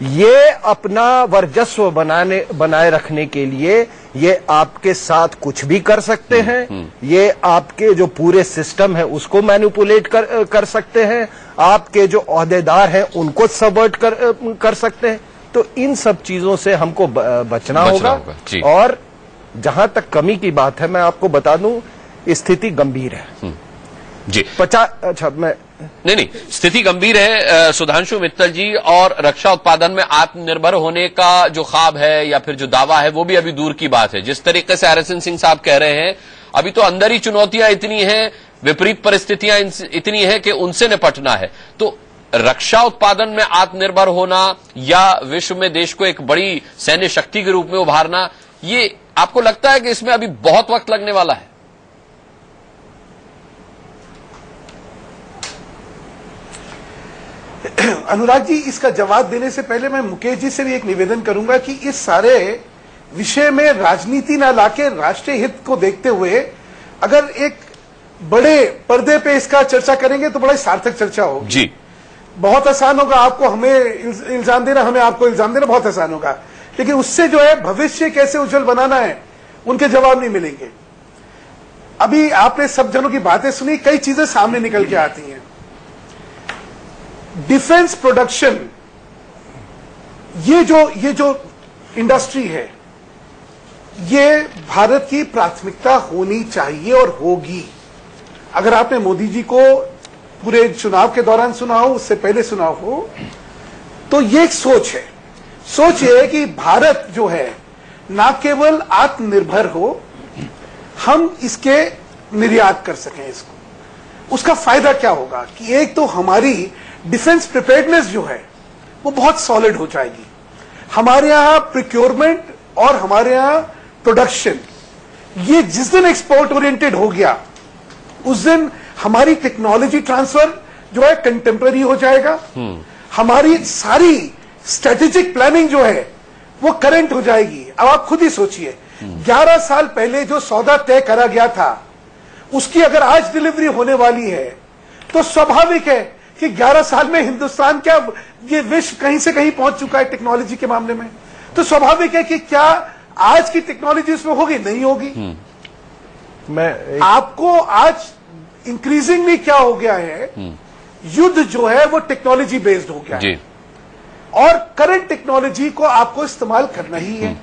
[SPEAKER 6] ये अपना वर्चस्व बनाए रखने के लिए ये आपके साथ कुछ भी कर सकते हैं। ये आपके जो पूरे सिस्टम है उसको मैनिपुलेट कर सकते हैं। आपके जो ओहदेदार हैं उनको सबवर्ट कर सकते हैं। तो इन सब चीजों से हमको बचना होगा। और जहां तक कमी की बात है, मैं आपको बता दूं, स्थिति गंभीर है
[SPEAKER 1] जी।
[SPEAKER 6] 50
[SPEAKER 1] नहीं, स्थिति गंभीर है सुधांशु मित्तल जी। और रक्षा उत्पादन में आत्मनिर्भर होने का जो ख्वाब है या फिर जो दावा है वो भी अभी दूर की बात है। जिस तरीके से आरएसएन सिंह साहब कह रहे हैं, अभी तो अंदर ही चुनौतियां इतनी हैं, विपरीत परिस्थितियां इतनी हैं कि उनसे निपटना है। तो रक्षा उत्पादन में आत्मनिर्भर होना या विश्व में देश को एक बड़ी सैन्य शक्ति के रूप में उभारना, ये आपको लगता है कि इसमें अभी बहुत वक्त लगने वाला है?
[SPEAKER 4] अनुराग जी, इसका जवाब देने से पहले मैं मुकेश जी से भी एक निवेदन करूंगा कि इस सारे विषय में राजनीति ना लाके राष्ट्रीय हित को देखते हुए अगर एक बड़े पर्दे पे इसका चर्चा करेंगे तो बड़ा सार्थक चर्चा होगी
[SPEAKER 1] जी।
[SPEAKER 4] बहुत आसान होगा, आपको हमें इल्जाम देना, हमें आपको इल्जाम देना बहुत आसान होगा, लेकिन उससे जो है भविष्य कैसे उज्जवल बनाना है उनके जवाब नहीं मिलेंगे। अभी आपने सब जनों की बातें सुनी, कई चीजें सामने निकल के आती हैं। डिफेंस प्रोडक्शन, ये जो इंडस्ट्री है, ये भारत की प्राथमिकता होनी चाहिए और होगी। अगर आपने मोदी जी को पूरे चुनाव के दौरान सुना हो, उससे पहले सुना हो, तो ये एक सोच है। सोच ये है कि भारत जो है ना केवल आत्मनिर्भर हो, हम इसके निर्यात कर सकें इसको। उसका फायदा क्या होगा कि एक तो हमारी डिफेंस प्रिपेयर्डनेस जो है वो बहुत सॉलिड हो जाएगी। हमारे यहां प्रिक्योरमेंट और हमारे यहां प्रोडक्शन, ये जिस दिन एक्सपोर्ट ओरिएंटेड हो गया, उस दिन हमारी टेक्नोलॉजी ट्रांसफर जो है कंटेम्पररी हो जाएगा। हमारी सारी स्ट्रेटेजिक प्लानिंग जो है वो करंट हो जाएगी। अब आप खुद ही सोचिए 11 साल पहले जो सौदा तय करा गया था उसकी अगर आज डिलीवरी होने वाली है तो स्वाभाविक है कि 11 साल में हिंदुस्तान क्या ये विश्व कहीं से कहीं पहुंच चुका है टेक्नोलॉजी के मामले में। तो स्वाभाविक है कि क्या आज की टेक्नोलॉजी उसमें होगी, नहीं होगी। आपको आज इंक्रीजिंगली क्या हो गया है, युद्ध जो है वो टेक्नोलॉजी बेस्ड हो गया है और करंट टेक्नोलॉजी को आपको इस्तेमाल करना ही है।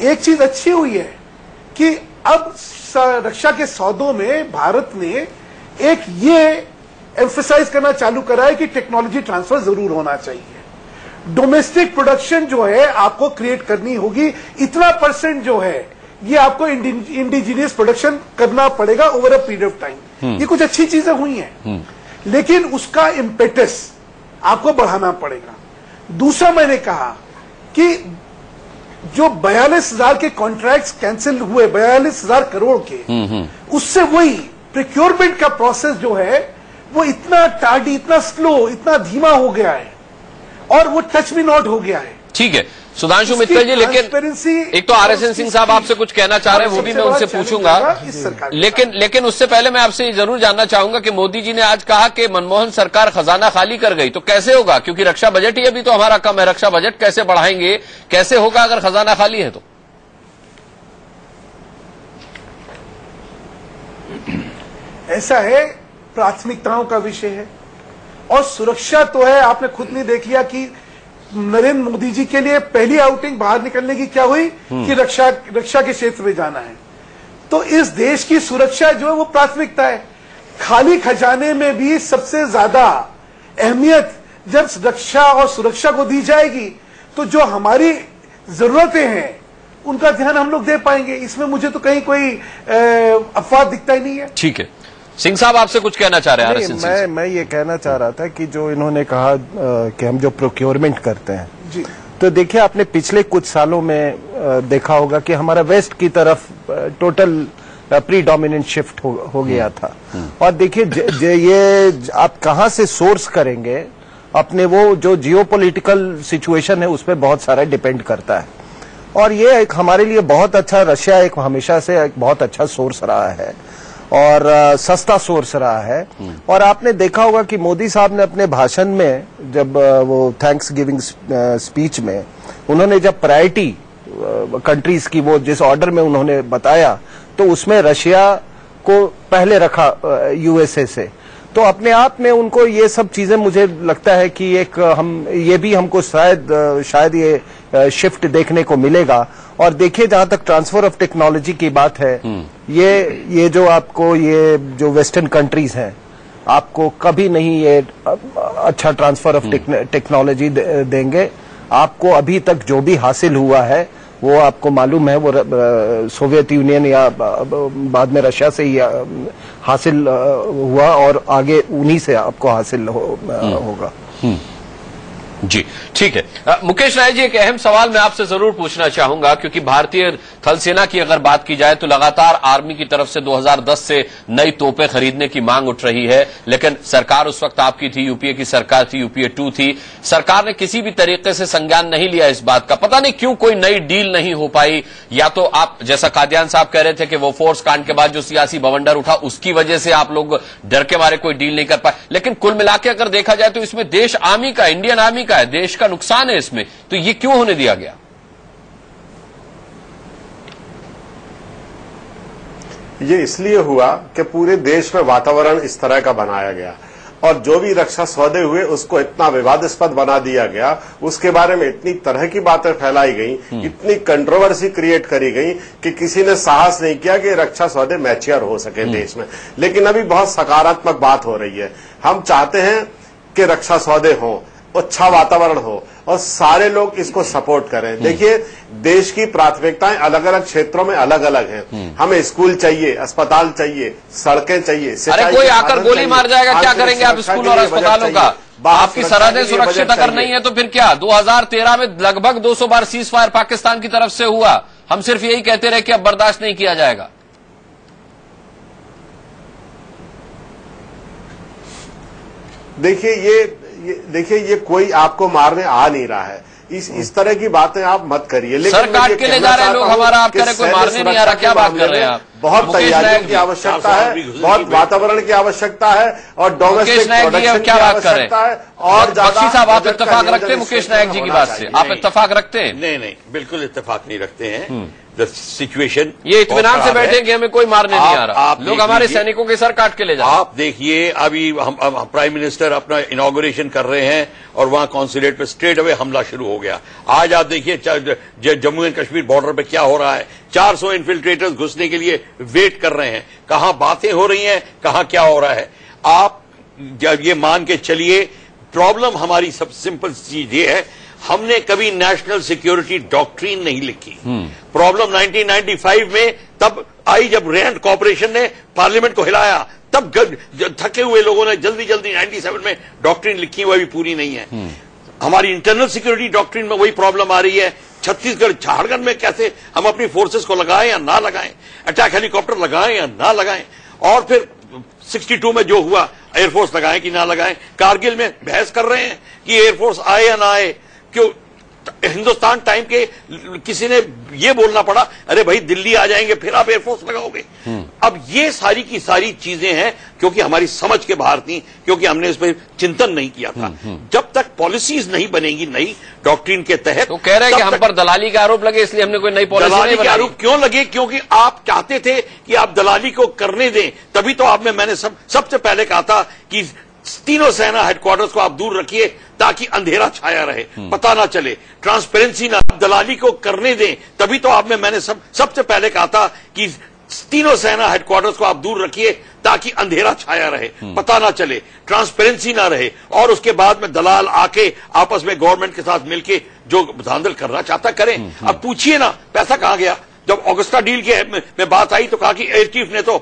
[SPEAKER 4] एक चीज अच्छी हुई है कि अब रक्षा के सौदों में भारत ने एक ये एम्फसाइज करना चालू करा है कि टेक्नोलॉजी ट्रांसफर जरूर होना चाहिए। डोमेस्टिक प्रोडक्शन जो है आपको क्रिएट करनी होगी, इतना % जो है ये आपको इंडिजीनियस प्रोडक्शन करना पड़ेगा over a period of time. ये कुछ अच्छी चीजें हुई हैं, लेकिन उसका इम्पेटस आपको बढ़ाना पड़ेगा। दूसरा मैंने कहा कि जो 42,000 के कॉन्ट्रैक्ट्स कैंसिल हुए, 42,000 करोड़ के, उससे वही प्रिक्योरमेंट का प्रोसेस जो है वो इतना टार्डी, इतना स्लो, इतना धीमा हो गया है और वो टच मी नॉट हो गया है।
[SPEAKER 1] ठीक है सुधांशु मित्तल जी, लेकिन एक तो RSN सिंह साहब आपसे कुछ कहना चाह रहे हैं, वो भी मैं उनसे पूछूंगा, लेकिन उससे पहले मैं आपसे जरूर जानना चाहूंगा कि मोदी जी ने आज कहा कि मनमोहन सरकार खजाना खाली कर गई, तो कैसे होगा? क्योंकि रक्षा बजट ही अभी तो हमारा कम है, रक्षा बजट कैसे बढ़ाएंगे, कैसे होगा अगर खजाना खाली है तो?
[SPEAKER 4] ऐसा है, प्राथमिकताओं का विषय है और सुरक्षा तो है। आपने खुद ने देख लिया कि नरेंद्र मोदी जी के लिए पहली आउटिंग बाहर निकलने की क्या हुई कि रक्षा के क्षेत्र में जाना है। तो इस देश की सुरक्षा जो है वो प्राथमिकता है। खाली खजाने में भी सबसे ज्यादा अहमियत जब रक्षा और सुरक्षा को दी जाएगी तो जो हमारी जरूरतें हैं उनका ध्यान हम लोग दे पाएंगे। इसमें मुझे तो कहीं कोई अफवाह दिखता ही नहीं है।
[SPEAKER 1] ठीक है, सिंह साहब आपसे कुछ कहना चाह रहे हैं?
[SPEAKER 6] मैं ये कहना चाह रहा था कि जो इन्होंने कहा कि हम जो प्रोक्योरमेंट करते हैं
[SPEAKER 4] जी,
[SPEAKER 6] तो देखिए आपने पिछले कुछ सालों में देखा होगा कि हमारा वेस्ट की तरफ टोटल प्रीडोमिनेंट शिफ्ट हो गया था। और देखिए ये आप कहां से सोर्स करेंगे अपने, वो जो जियोपॉलिटिकल सिचुएशन है उस पर बहुत सारा डिपेंड करता है। और ये एक हमारे लिए बहुत अच्छा, रशिया एक हमेशा से एक बहुत अच्छा सोर्स रहा है और सस्ता सोर्स रहा है। और आपने देखा होगा कि मोदी साहब ने अपने भाषण में, जब वो थैंक्स गिविंग स्पीच में उन्होंने जब प्रायोरिटी कंट्रीज की वो जिस ऑर्डर में उन्होंने बताया, तो उसमें रशिया को पहले रखा USA से। तो अपने आप में उनको ये सब चीजें, मुझे लगता है कि एक ये भी हमको शायद ये शिफ्ट देखने को मिलेगा। और देखिए जहां तक ट्रांसफर ऑफ टेक्नोलॉजी की बात है, ये जो आपको ये जो वेस्टर्न कंट्रीज हैं, आपको कभी नहीं ये अच्छा ट्रांसफर ऑफ टेक्नोलॉजी देंगे। आपको अभी तक जो भी हासिल हुआ है वो आपको मालूम है, वो सोवियत यूनियन या बाद में रशिया से ही हासिल हुआ और आगे उन्हीं से आपको हासिल होगा।
[SPEAKER 1] जी ठीक है। मुकेश राय जी, एक अहम सवाल मैं आपसे जरूर पूछना चाहूंगा, क्योंकि भारतीय थल सेना की अगर बात की जाए तो लगातार आर्मी की तरफ से 2010 से नई तोपें खरीदने की मांग उठ रही है, लेकिन सरकार उस वक्त आपकी थी, यूपीए की सरकार थी, UPA 2 थी। सरकार ने किसी भी तरीके से संज्ञान नहीं लिया इस बात का। पता नहीं क्यों कोई नई डील नहीं हो पाई, या तो आप जैसा कादियान साहब कह रहे थे कि वो फोर्स कांड के बाद जो सियासी बवंडर उठा उसकी वजह से आप लोग डर के मारे कोई डील नहीं कर पाए। लेकिन कुल मिलाकर अगर देखा जाए तो इसमें देश आर्मी का, इंडियन आर्मी का है, देश का नुकसान है इसमें, तो ये क्यों होने दिया गया?
[SPEAKER 5] ये इसलिए हुआ कि पूरे देश में वातावरण इस तरह का बनाया गया और जो भी रक्षा सौदे हुए उसको इतना विवादास्पद बना दिया गया, उसके बारे में इतनी तरह की बातें फैलाई गई, इतनी कंट्रोवर्सी क्रिएट करी गई कि किसी ने साहस नहीं किया कि रक्षा सौदे मैच्योर हो सके देश में। लेकिन अभी बहुत सकारात्मक बात हो रही है। हम चाहते हैं कि रक्षा सौदे हों, अच्छा वातावरण हो और सारे लोग इसको सपोर्ट करें। देखिए देश की प्राथमिकताएं अलग अलग क्षेत्रों में अलग अलग हैं। हमें स्कूल चाहिए, अस्पताल चाहिए, सड़कें चाहिए।
[SPEAKER 1] अरे कोई आकर गोली मार जाएगा, क्या करेंगे आप स्कूल और अस्पतालों का? आपकी सरहदें सुरक्षित अगर नहीं है तो फिर क्या? 2013 में लगभग 200 बार सीज फायर पाकिस्तान की तरफ से हुआ। हम सिर्फ यही कहते रहे कि अब बर्दाश्त नहीं किया जाएगा।
[SPEAKER 5] देखिए ये कोई आपको मारने आ नहीं रहा है। इस तरह की बातें आप मत करिए। लेकिन
[SPEAKER 1] सर काट के ले जा रहे हैं लोग हमारा, आप कह रहे कोई मारने नहीं आ रहा, क्या बात कर रहे हैं आप?
[SPEAKER 5] बहुत तैयारियों की आवश्यकता है, बहुत वातावरण की आवश्यकता है और डोमेस्टिक प्रोडक्शन की आवश्यकता है। और
[SPEAKER 1] बख्शी साहब आप इत्तेफाक रखते हैं मुकेश नायक जी की बात से? आप इत्तेफाक रखते हैं?
[SPEAKER 8] नहीं, बिल्कुल इत्तेफाक नहीं रखते हैं। सिचुएशन
[SPEAKER 1] ये इत्मीनान से बैठे कि हमें कोई मारने नहीं आ रहा, लोग हमारे सैनिकों के सर काट के ले जा रहे हैं।
[SPEAKER 8] आप देखिए अभी हम प्राइम मिनिस्टर अपना इनॉग्रेशन कर रहे हैं और वहां कॉन्सुलेट पे स्ट्रेट अवे हमला शुरू हो गया। आज आप देखिए जम्मू एंड कश्मीर बॉर्डर पे क्या हो रहा है, 400 इन्फिल्ट्रेटर्स घुसने के लिए वेट कर रहे हैं। कहां बातें हो रही हैं, कहां क्या हो रहा है। आप जब ये मान के चलिए, प्रॉब्लम हमारी सब सिंपल चीज ये है, हमने कभी नेशनल सिक्योरिटी डॉक्ट्रिन नहीं लिखी। प्रॉब्लम 1995 में तब आई जब रैंड कॉर्पोरेशन ने पार्लियामेंट को हिलाया, तब थके हुए लोगों ने जल्दी 97 में डॉक्ट्रिन लिखी, वह भी पूरी नहीं है। हमारी इंटरनल सिक्योरिटी डॉक्ट्रिन में वही प्रॉब्लम आ रही है। छत्तीसगढ़ झारखंड में कैसे हम अपनी फोर्सेस को लगाएं या ना लगाएं, अटैक हेलीकॉप्टर लगाएं या ना लगाएं, और फिर 62 में जो हुआ एयरफोर्स लगाएं कि ना लगाएं। कारगिल में बहस कर रहे हैं कि एयरफोर्स आए या ना आए। क्यों हिंदुस्तान टाइम के किसी ने ये बोलना पड़ा, अरे भाई दिल्ली आ जाएंगे फिर आप एयरफोर्स लगाओगे। अब ये सारी की सारी चीजें हैं क्योंकि हमारी समझ के बाहर थी, क्योंकि हमने इस पर चिंतन नहीं किया था। जब तक पॉलिसीज नहीं बनेगी नई डॉक्ट्रिन के तहत,
[SPEAKER 1] तो कह रहे हैं कि हम पर दलाली का आरोप लगे इसलिए हमने कोई नई पॉलिसी नहीं बनाई।
[SPEAKER 8] दलाली के आरोप क्यों लगे? क्योंकि आप चाहते थे कि आप दलाली को करने दें, तभी तो आप में मैंने सबसे पहले कहा था कि तीनों सेना हेडक्वार्टर्स को आप दूर रखिए ताकि अंधेरा छाया रहे, पता ना चले, ट्रांसपेरेंसी ना, दलाली को करने दें। तभी तो आप में मैंने सबसे पहले कहा था कि तीनों सेना हेडक्वार्टर्स को आप दूर रखिए ताकि अंधेरा छाया रहे, पता ना चले, ट्रांसपेरेंसी ना रहे, और उसके बाद में दलाल आके आपस में गवर्नमेंट के साथ मिलके जो धांधल करना चाहता करें। अब पूछिए ना पैसा कहां गया? जब ऑगस्टा डील के में बात आई तो कहा कि एयर चीफ ने तो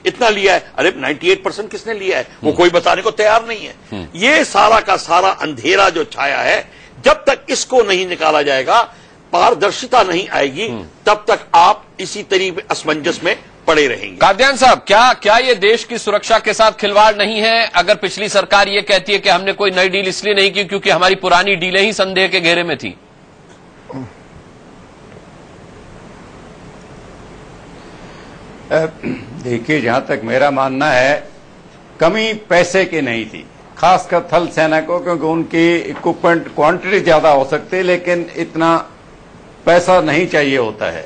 [SPEAKER 8] इतना लिया है। अरे 98% किसने लिया है वो कोई बताने को तैयार नहीं है। ये सारा का सारा अंधेरा जो छाया है, जब तक इसको नहीं निकाला जाएगा, पारदर्शिता नहीं आएगी, तब तक आप इसी तरीके असमंजस में पड़े रहेंगे।
[SPEAKER 1] कादियान साहब, क्या ये देश की सुरक्षा के साथ खिलवाड़ नहीं है अगर पिछली सरकार ये कहती है कि हमने कोई नई डील इसलिए नहीं की क्योंकि हमारी पुरानी डीलें ही संदेह के घेरे में थी?
[SPEAKER 7] देखिए, जहां तक मेरा मानना है, कमी पैसे की नहीं थी, खासकर थल सेना को, क्योंकि उनकी इक्विपमेंट क्वांटिटी ज्यादा हो सकती है लेकिन इतना पैसा नहीं चाहिए होता है।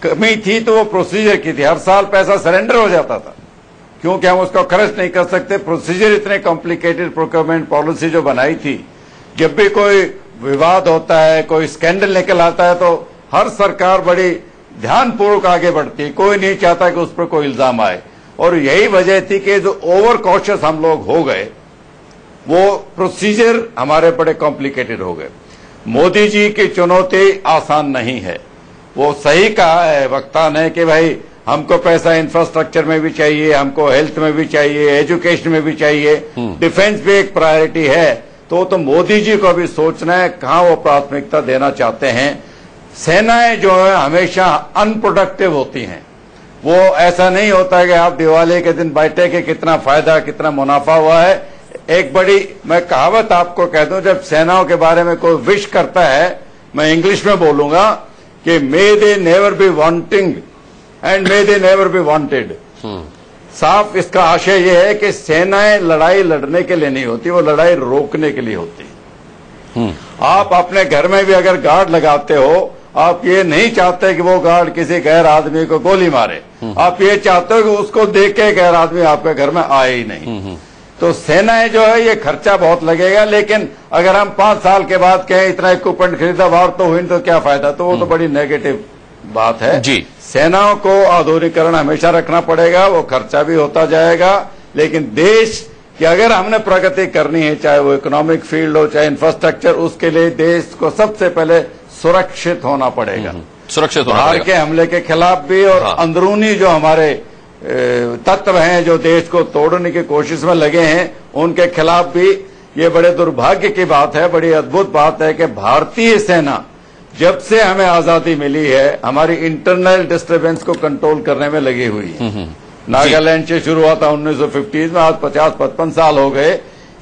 [SPEAKER 7] कमी थी तो वो प्रोसीजर की थी। हर साल पैसा सरेंडर हो जाता था क्योंकि हम उसको खर्च नहीं कर सकते। प्रोसीजर इतने कॉम्प्लिकेटेड प्रोक्योरमेंट पॉलिसी जो बनाई थी, जब भी कोई विवाद होता है, कोई स्कैंडल निकल आता है, तो हर सरकार बड़ी ध्यानपूर्वक आगे बढ़ती है। कोई नहीं चाहता कि उस पर कोई इल्जाम आए, और यही वजह थी कि जो ओवर कॉशियस हम लोग हो गए, वो प्रोसीजर हमारे बड़े कॉम्प्लिकेटेड हो गए। मोदी जी की चुनौती आसान नहीं है। वो सही कहा है वक्ता ने कि भाई हमको पैसा इंफ्रास्ट्रक्चर में भी चाहिए, हमको हेल्थ में भी चाहिए, एजुकेशन में भी चाहिए, डिफेंस भी एक प्रायोरिटी है। तो मोदी जी को भी सोचना है कहां वो प्राथमिकता देना चाहते हैं। सेनाएं जो है हमेशा अनप्रोडक्टिव होती हैं। वो ऐसा नहीं होता कि आप दिवाली के दिन बैठे कि कितना फायदा कितना मुनाफा हुआ है। एक बड़ी मैं कहावत आपको कह दूं, जब सेनाओं के बारे में कोई विश करता है, मैं इंग्लिश में बोलूंगा कि may they never be wanting and may they never be wanted. साफ इसका आशय यह है कि सेनाएं लड़ाई लड़ने के लिए नहीं होती, वो लड़ाई रोकने के लिए होती। आप अपने घर में भी अगर गार्ड लगाते हो, आप ये नहीं चाहते कि वो गार्ड किसी गैर आदमी को गोली मारे, आप ये चाहते हो कि उसको देख के गैर आदमी आपके घर में आए ही नहीं। तो सेनाएं जो है ये खर्चा बहुत लगेगा, लेकिन अगर हम 5 साल के बाद कहें इतना इक्विपमेंट खरीदा, वार तो हुई तो क्या फायदा, तो वो तो बड़ी नेगेटिव बात है
[SPEAKER 1] जी।
[SPEAKER 7] सेनाओं को आधुनिकीकरण हमेशा रखना पड़ेगा, वो खर्चा भी होता जाएगा, लेकिन देश कि अगर हमने प्रगति करनी है, चाहे वो इकोनॉमिक फील्ड हो चाहे इंफ्रास्ट्रक्चर, उसके लिए देश को सबसे पहले सुरक्षित होना पड़ेगा।
[SPEAKER 1] सुरक्षित होना
[SPEAKER 7] बाहर के हमले के खिलाफ भी, और अंदरूनी जो हमारे तत्व हैं जो देश को तोड़ने की कोशिश में लगे हैं, उनके खिलाफ भी। ये बड़े दुर्भाग्य की बात है, बड़ी अद्भुत बात है कि भारतीय सेना जब से हमें आजादी मिली है, हमारी इंटरनल डिस्टर्बेंस को कंट्रोल करने में लगी हुई है। नागालैंड से शुरू हुआ था 1950 में, आज 50-55 साल हो गए।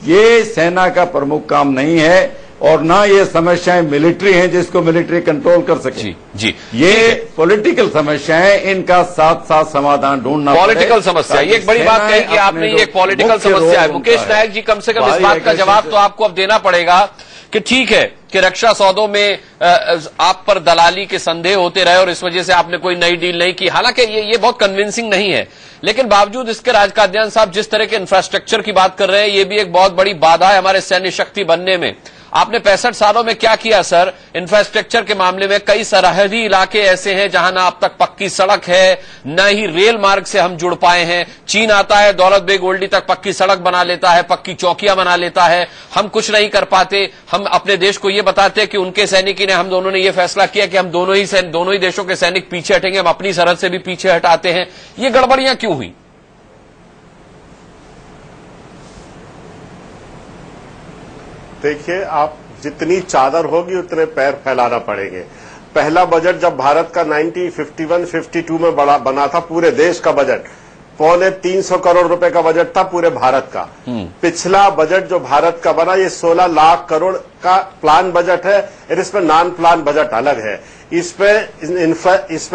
[SPEAKER 7] ये सेना का प्रमुख काम नहीं है। और ना ये समस्याएं मिलिट्री हैं जिसको मिलिट्री कंट्रोल कर सके।
[SPEAKER 1] जी जी,
[SPEAKER 7] ये पॉलिटिकल समस्याएं, इनका साथ साथ समाधान ढूंढना।
[SPEAKER 1] पॉलिटिकल समस्या, ये एक बड़ी बात कही कि आपने, ये एक पॉलिटिकल समस्या है। मुकेश नायक जी, कम से कम इस बात का जवाब तो आपको अब देना पड़ेगा कि ठीक है कि रक्षा सौदों में आप पर दलाली के संदेह होते रहे और इस वजह से आपने कोई नई डील नहीं की। हालांकि ये बहुत कन्विंसिंग नहीं है, लेकिन बावजूद इसके राजकाद्यान साहब जिस तरह के इंफ्रास्ट्रक्चर की बात कर रहे हैं, ये भी एक बहुत बड़ी बाधा है हमारे सैन्य शक्ति बनने में। आपने 65 सालों में क्या किया सर इंफ्रास्ट्रक्चर के मामले में? कई सरहदी इलाके ऐसे हैं जहां ना अब तक पक्की सड़क है, न ही रेल मार्ग से हम जुड़ पाए हैं। चीन आता है, दौलत बेग ओल्डी तक पक्की सड़क बना लेता है, पक्की चौकियां बना लेता है, हम कुछ नहीं कर पाते। हम अपने देश को यह बताते हैं कि उनके सैनिक ने, हम दोनों ने यह फैसला किया कि हम दोनों ही देशों के सैनिक पीछे हटेंगे, हम अपनी सरहद से भी पीछे हटाते हैं। ये गड़बड़ियां क्यों हुई?
[SPEAKER 5] देखिए, आप जितनी चादर होगी उतने पैर फैलाना पड़ेंगे। पहला बजट जब भारत का 1951-52 में बना था, पूरे देश का बजट 250 करोड़ रुपए का बजट था पूरे भारत का। पिछला बजट जो भारत का बना, ये 16 लाख करोड़ का प्लान बजट है और इसमें नॉन प्लान बजट अलग है। इसमें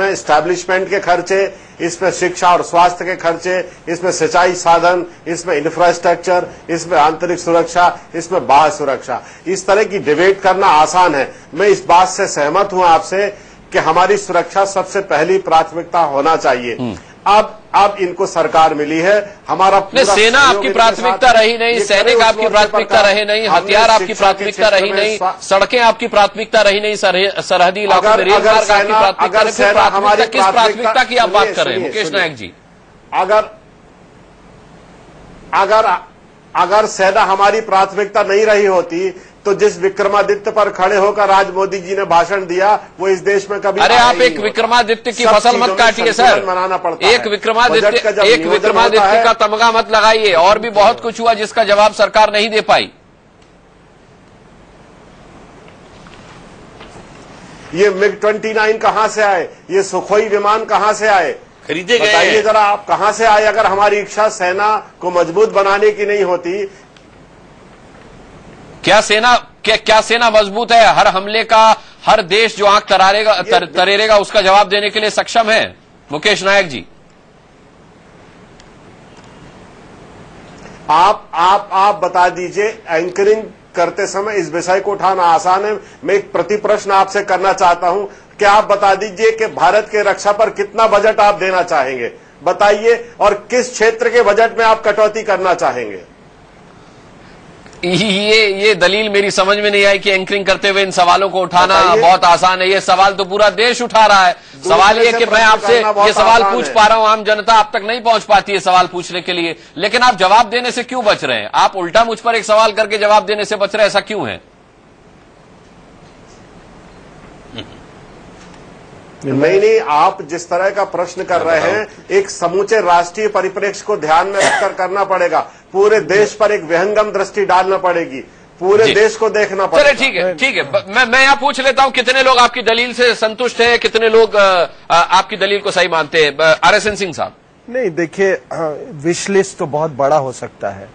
[SPEAKER 5] एस्टैब्लिशमेंट के खर्चे, इसमें शिक्षा और स्वास्थ्य के खर्चे, इसमें सिंचाई साधन, इसमें इंफ्रास्ट्रक्चर, इसमें आंतरिक सुरक्षा, इसमें बाह्य सुरक्षा। इस तरह की डिबेट करना आसान है। मैं इस बात से सहमत हूं आपसे कि हमारी सुरक्षा सबसे पहली प्राथमिकता होना चाहिए। अब इनको सरकार मिली है, हमारा
[SPEAKER 1] सेना आपकी प्राथमिकता रही नहीं, सैनिक आपकी प्राथमिकता रहे नहीं, हथियार आपकी प्राथमिकता रही नहीं, सड़कें आपकी प्राथमिकता रही नहीं, सरहदी इलाकों में रेल मार्ग आपकी प्राथमिकता रही। फिर किस प्राथमिकता की आप बात कर रहे हैं मुकेश नायक जी?
[SPEAKER 5] अगर सेना हमारी प्राथमिकता नहीं रही होती तो जिस विक्रमादित्य पर खड़े होकर आज मोदी जी ने भाषण दिया, वो इस देश में कभी
[SPEAKER 1] अरे आप एक विक्रमादित्य की फसल मत काटिए सर,
[SPEAKER 5] मनाना पड़ता
[SPEAKER 1] एक विक्रमादित्य का तमगा मत लगाइए। और भी बहुत कुछ हुआ जिसका जवाब सरकार नहीं दे पाई।
[SPEAKER 5] ये MiG-29 कहां से आए? ये सुखोई विमान कहां से आए?
[SPEAKER 8] खरीदे गए?
[SPEAKER 5] बताइए जरा, आप कहां से आए? अगर हमारी इच्छा सेना को मजबूत बनाने की नहीं होती,
[SPEAKER 1] क्या सेना मजबूत है? हर हमले का हर देश जो आंख तरेरेगा उसका जवाब देने के लिए सक्षम है? मुकेश नायक जी,
[SPEAKER 5] आप बता दीजिए। एंकरिंग करते समय इस विषय को उठाना आसान है। मैं एक प्रति प्रश्न आपसे करना चाहता हूं कि आप बता दीजिए कि भारत के रक्षा पर कितना बजट आप देना चाहेंगे, बताइए, और किस क्षेत्र के बजट में आप कटौती करना चाहेंगे?
[SPEAKER 1] ये दलील मेरी समझ में नहीं आई कि एंकरिंग करते हुए इन सवालों को उठाना बहुत आसान है। ये सवाल तो पूरा देश उठा रहा है। सवाल ये कि मैं आपसे ये सवाल पूछ पा रहा हूं, आम जनता आप तक नहीं पहुंच पाती है सवाल पूछने के लिए, लेकिन आप जवाब देने से क्यों बच रहे हैं? आप उल्टा मुझ पर एक सवाल करके जवाब देने से बच रहे हैं, ऐसा क्यों है?
[SPEAKER 5] नहीं, आप जिस तरह का प्रश्न कर रहे हैं, एक समूचे राष्ट्रीय परिप्रेक्ष्य को ध्यान में रखकर करना पड़ेगा। पूरे देश पर एक विहंगम दृष्टि डालना पड़ेगी, पूरे देश को देखना पड़ेगा।
[SPEAKER 1] चलिए ठीक है। मैं यहाँ पूछ लेता हूँ, कितने लोग आपकी दलील से संतुष्ट हैं, कितने लोग आपकी दलील को सही मानते हैं? RSN सिंह साहब।
[SPEAKER 6] नहीं, देखिए, विश लिस्ट तो बहुत बड़ा हो सकता है,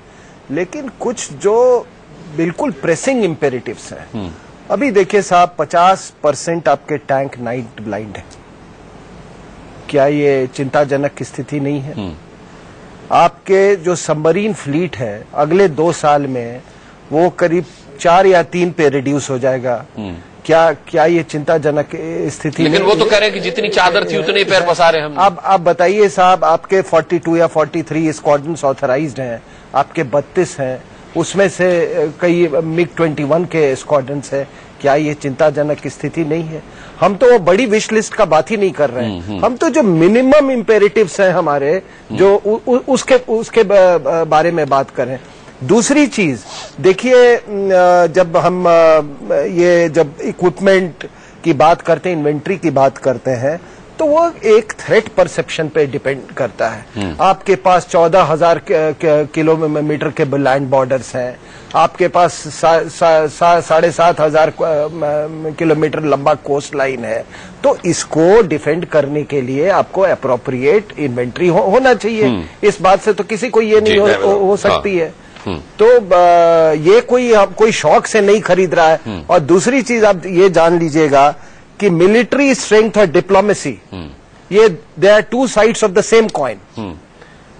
[SPEAKER 6] लेकिन कुछ जो बिल्कुल प्रेसिंग इंपेरेटिव्स हैं। अभी देखिए साहब, 50% आपके टैंक नाइट ब्लाइंड है। क्या ये चिंताजनक स्थिति नहीं है? आपके जो सबमरीन फ्लीट है, अगले 2 साल में वो करीब 4 या 3 पे रिड्यूस हो जाएगा। क्या ये चिंताजनक स्थिति?
[SPEAKER 1] लेकिन वो तो कह रहे हैं कि जितनी चादर थी उतने पैर पसारे हम।
[SPEAKER 6] अब आप बताइए साहब, आपके 42 या 43 स्क्वाड्रन्स ऑथराइज्ड हैं, आपके 32 हैं, उसमें से कई MiG-21 के स्क्वाड्रन्स है। क्या ये चिंताजनक स्थिति नहीं है? हम तो वो बड़ी विश लिस्ट का बात ही नहीं कर रहे हैं। हम तो जो मिनिमम इम्पेरेटिव्स हैं हमारे, जो उसके बारे में बात करें। दूसरी चीज देखिए, जब हम जब इक्विपमेंट की बात करते हैं, इन्वेंट्री की बात करते हैं, तो वो एक थ्रेट परसेप्शन पे डिपेंड करता है। आपके पास 14,000 किलोमीटर के लैंड बॉर्डर्स हैं, आपके पास 7,500 किलोमीटर लंबा कोस्ट लाइन है, तो इसको डिफेंड करने के लिए आपको अप्रोप्रिएट इन्वेंट्री होना चाहिए। इस बात से तो किसी को ये नहीं हो सकती है। तो ये कोई शौक से नहीं खरीद रहा है। और दूसरी चीज आप ये जान लीजिएगा कि मिलिट्री स्ट्रेंथ और डिप्लोमेसी, ये they are two sides of the same coin.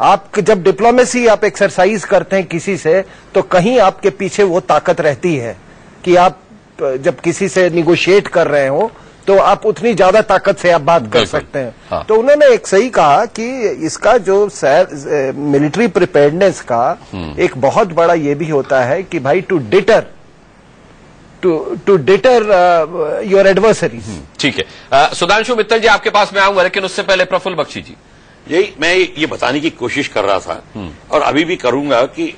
[SPEAKER 6] आप जब डिप्लोमेसी आप एक्सरसाइज करते हैं किसी से, तो कहीं आपके पीछे वो ताकत रहती है कि आप जब किसी से निगोशिएट कर रहे हो तो आप उतनी ज्यादा ताकत से आप बात कर सकते हैं।
[SPEAKER 1] हाँ।
[SPEAKER 6] तो उन्होंने एक सही कहा कि इसका जो मिलिट्री प्रिपेयर्डनेस का एक बहुत बड़ा ये भी होता है कि भाई टू डिटर योर एडवर्सरीज।
[SPEAKER 1] ठीक है, सुधांशु मित्तल जी आपके पास मैं आऊंगा, लेकिन उससे पहले प्रफुल्ल बख्शी जी।
[SPEAKER 8] यही मैं ये बताने की कोशिश कर रहा था और अभी भी करूंगा कि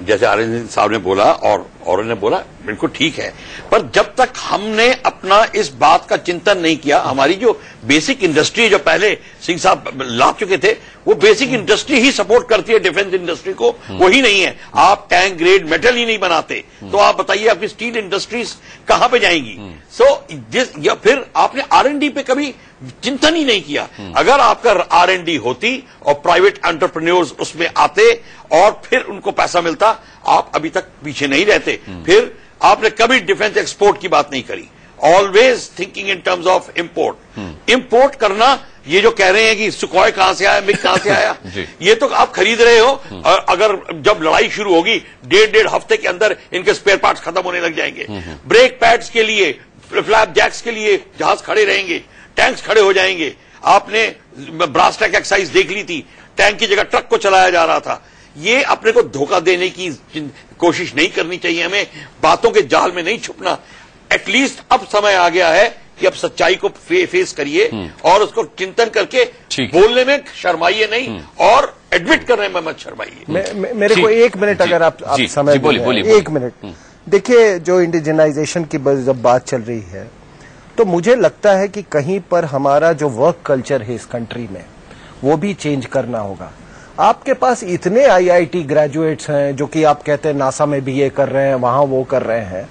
[SPEAKER 8] जैसे आर्यन साहब ने बोला और ने बोला बिल्कुल ठीक है, पर जब तक हमने अपना इस बात का चिंतन नहीं किया, हमारी जो बेसिक इंडस्ट्री जो पहले सिंह साहब लाभ चुके थे, वो बेसिक इंडस्ट्री ही सपोर्ट करती है डिफेंस इंडस्ट्री को, वही नहीं है। आप टैंक ग्रेड मेटल ही नहीं बनाते तो आप बताइए आपकी स्टील इंडस्ट्रीज कहां पे जाएंगी? या फिर आपने R&D पे कभी चिंतन ही नहीं किया। अगर आपका R&D होती और प्राइवेट एंटरप्रेन्योर्स उसमें आते और फिर उनको पैसा मिलता, आप अभी तक पीछे नहीं रहते। फिर आपने कभी डिफेंस एक्सपोर्ट की बात नहीं करी, always thinking in terms of import. Import करना, ये जो कह रहे हैं कि सुखोई कहां से आया, मिग कहां से आया, ये तो आप खरीद रहे हो और अगर जब लड़ाई शुरू होगी 1.5 हफ्ते के अंदर इनके स्पेयर पार्ट्स खत्म होने लग जाएंगे। ब्रेक पैड्स के लिए, फ्लैप जैक्स के लिए जहाज खड़े रहेंगे, टैंक्स खड़े हो जाएंगे। आपने ब्रास टैंक एक्सरसाइज देख ली थी, टैंक की जगह ट्रक को चलाया जा रहा था। ये अपने को धोखा देने की कोशिश नहीं करनी चाहिए, हमें बातों के जाल में नहीं छुपना। एटलीस्ट अब समय आ गया है कि अब सच्चाई को फेस करिए और उसको चिंतन करके बोलने में शर्माइए नहीं और एडमिट करने में मत शर्माइए।
[SPEAKER 6] मेरे को 1 मिनट अगर आप समय बोलिए 1 मिनट। देखिए, जो इंडिजिनाइजेशन की जब बात चल रही है, तो मुझे लगता है कि कहीं पर हमारा जो वर्क कल्चर है इस कंट्री में, वो भी चेंज करना होगा। आपके पास इतने IIT ग्रेजुएट्स हैं जो कि आप कहते हैं नासा में भी ये कर रहे हैं, वहां वो कर रहे हैं,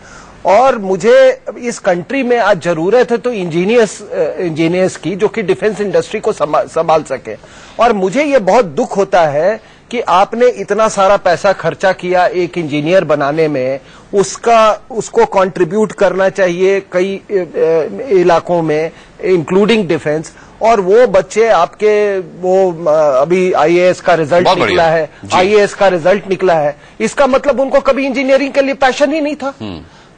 [SPEAKER 6] और मुझे इस कंट्री में आज जरूरत है तो इंजीनियर्स की जो कि डिफेंस इंडस्ट्री को संभाल सके। और मुझे ये बहुत दुख होता है कि आपने इतना सारा पैसा खर्चा किया एक इंजीनियर बनाने में, उसको कंट्रीब्यूट करना चाहिए कई इलाकों में इंक्लूडिंग डिफेंस, और वो बच्चे आपके वो अभी IAS का रिजल्ट निकला है, IAS का रिजल्ट निकला है, इसका मतलब उनको कभी इंजीनियरिंग के लिए पैशन ही नहीं था।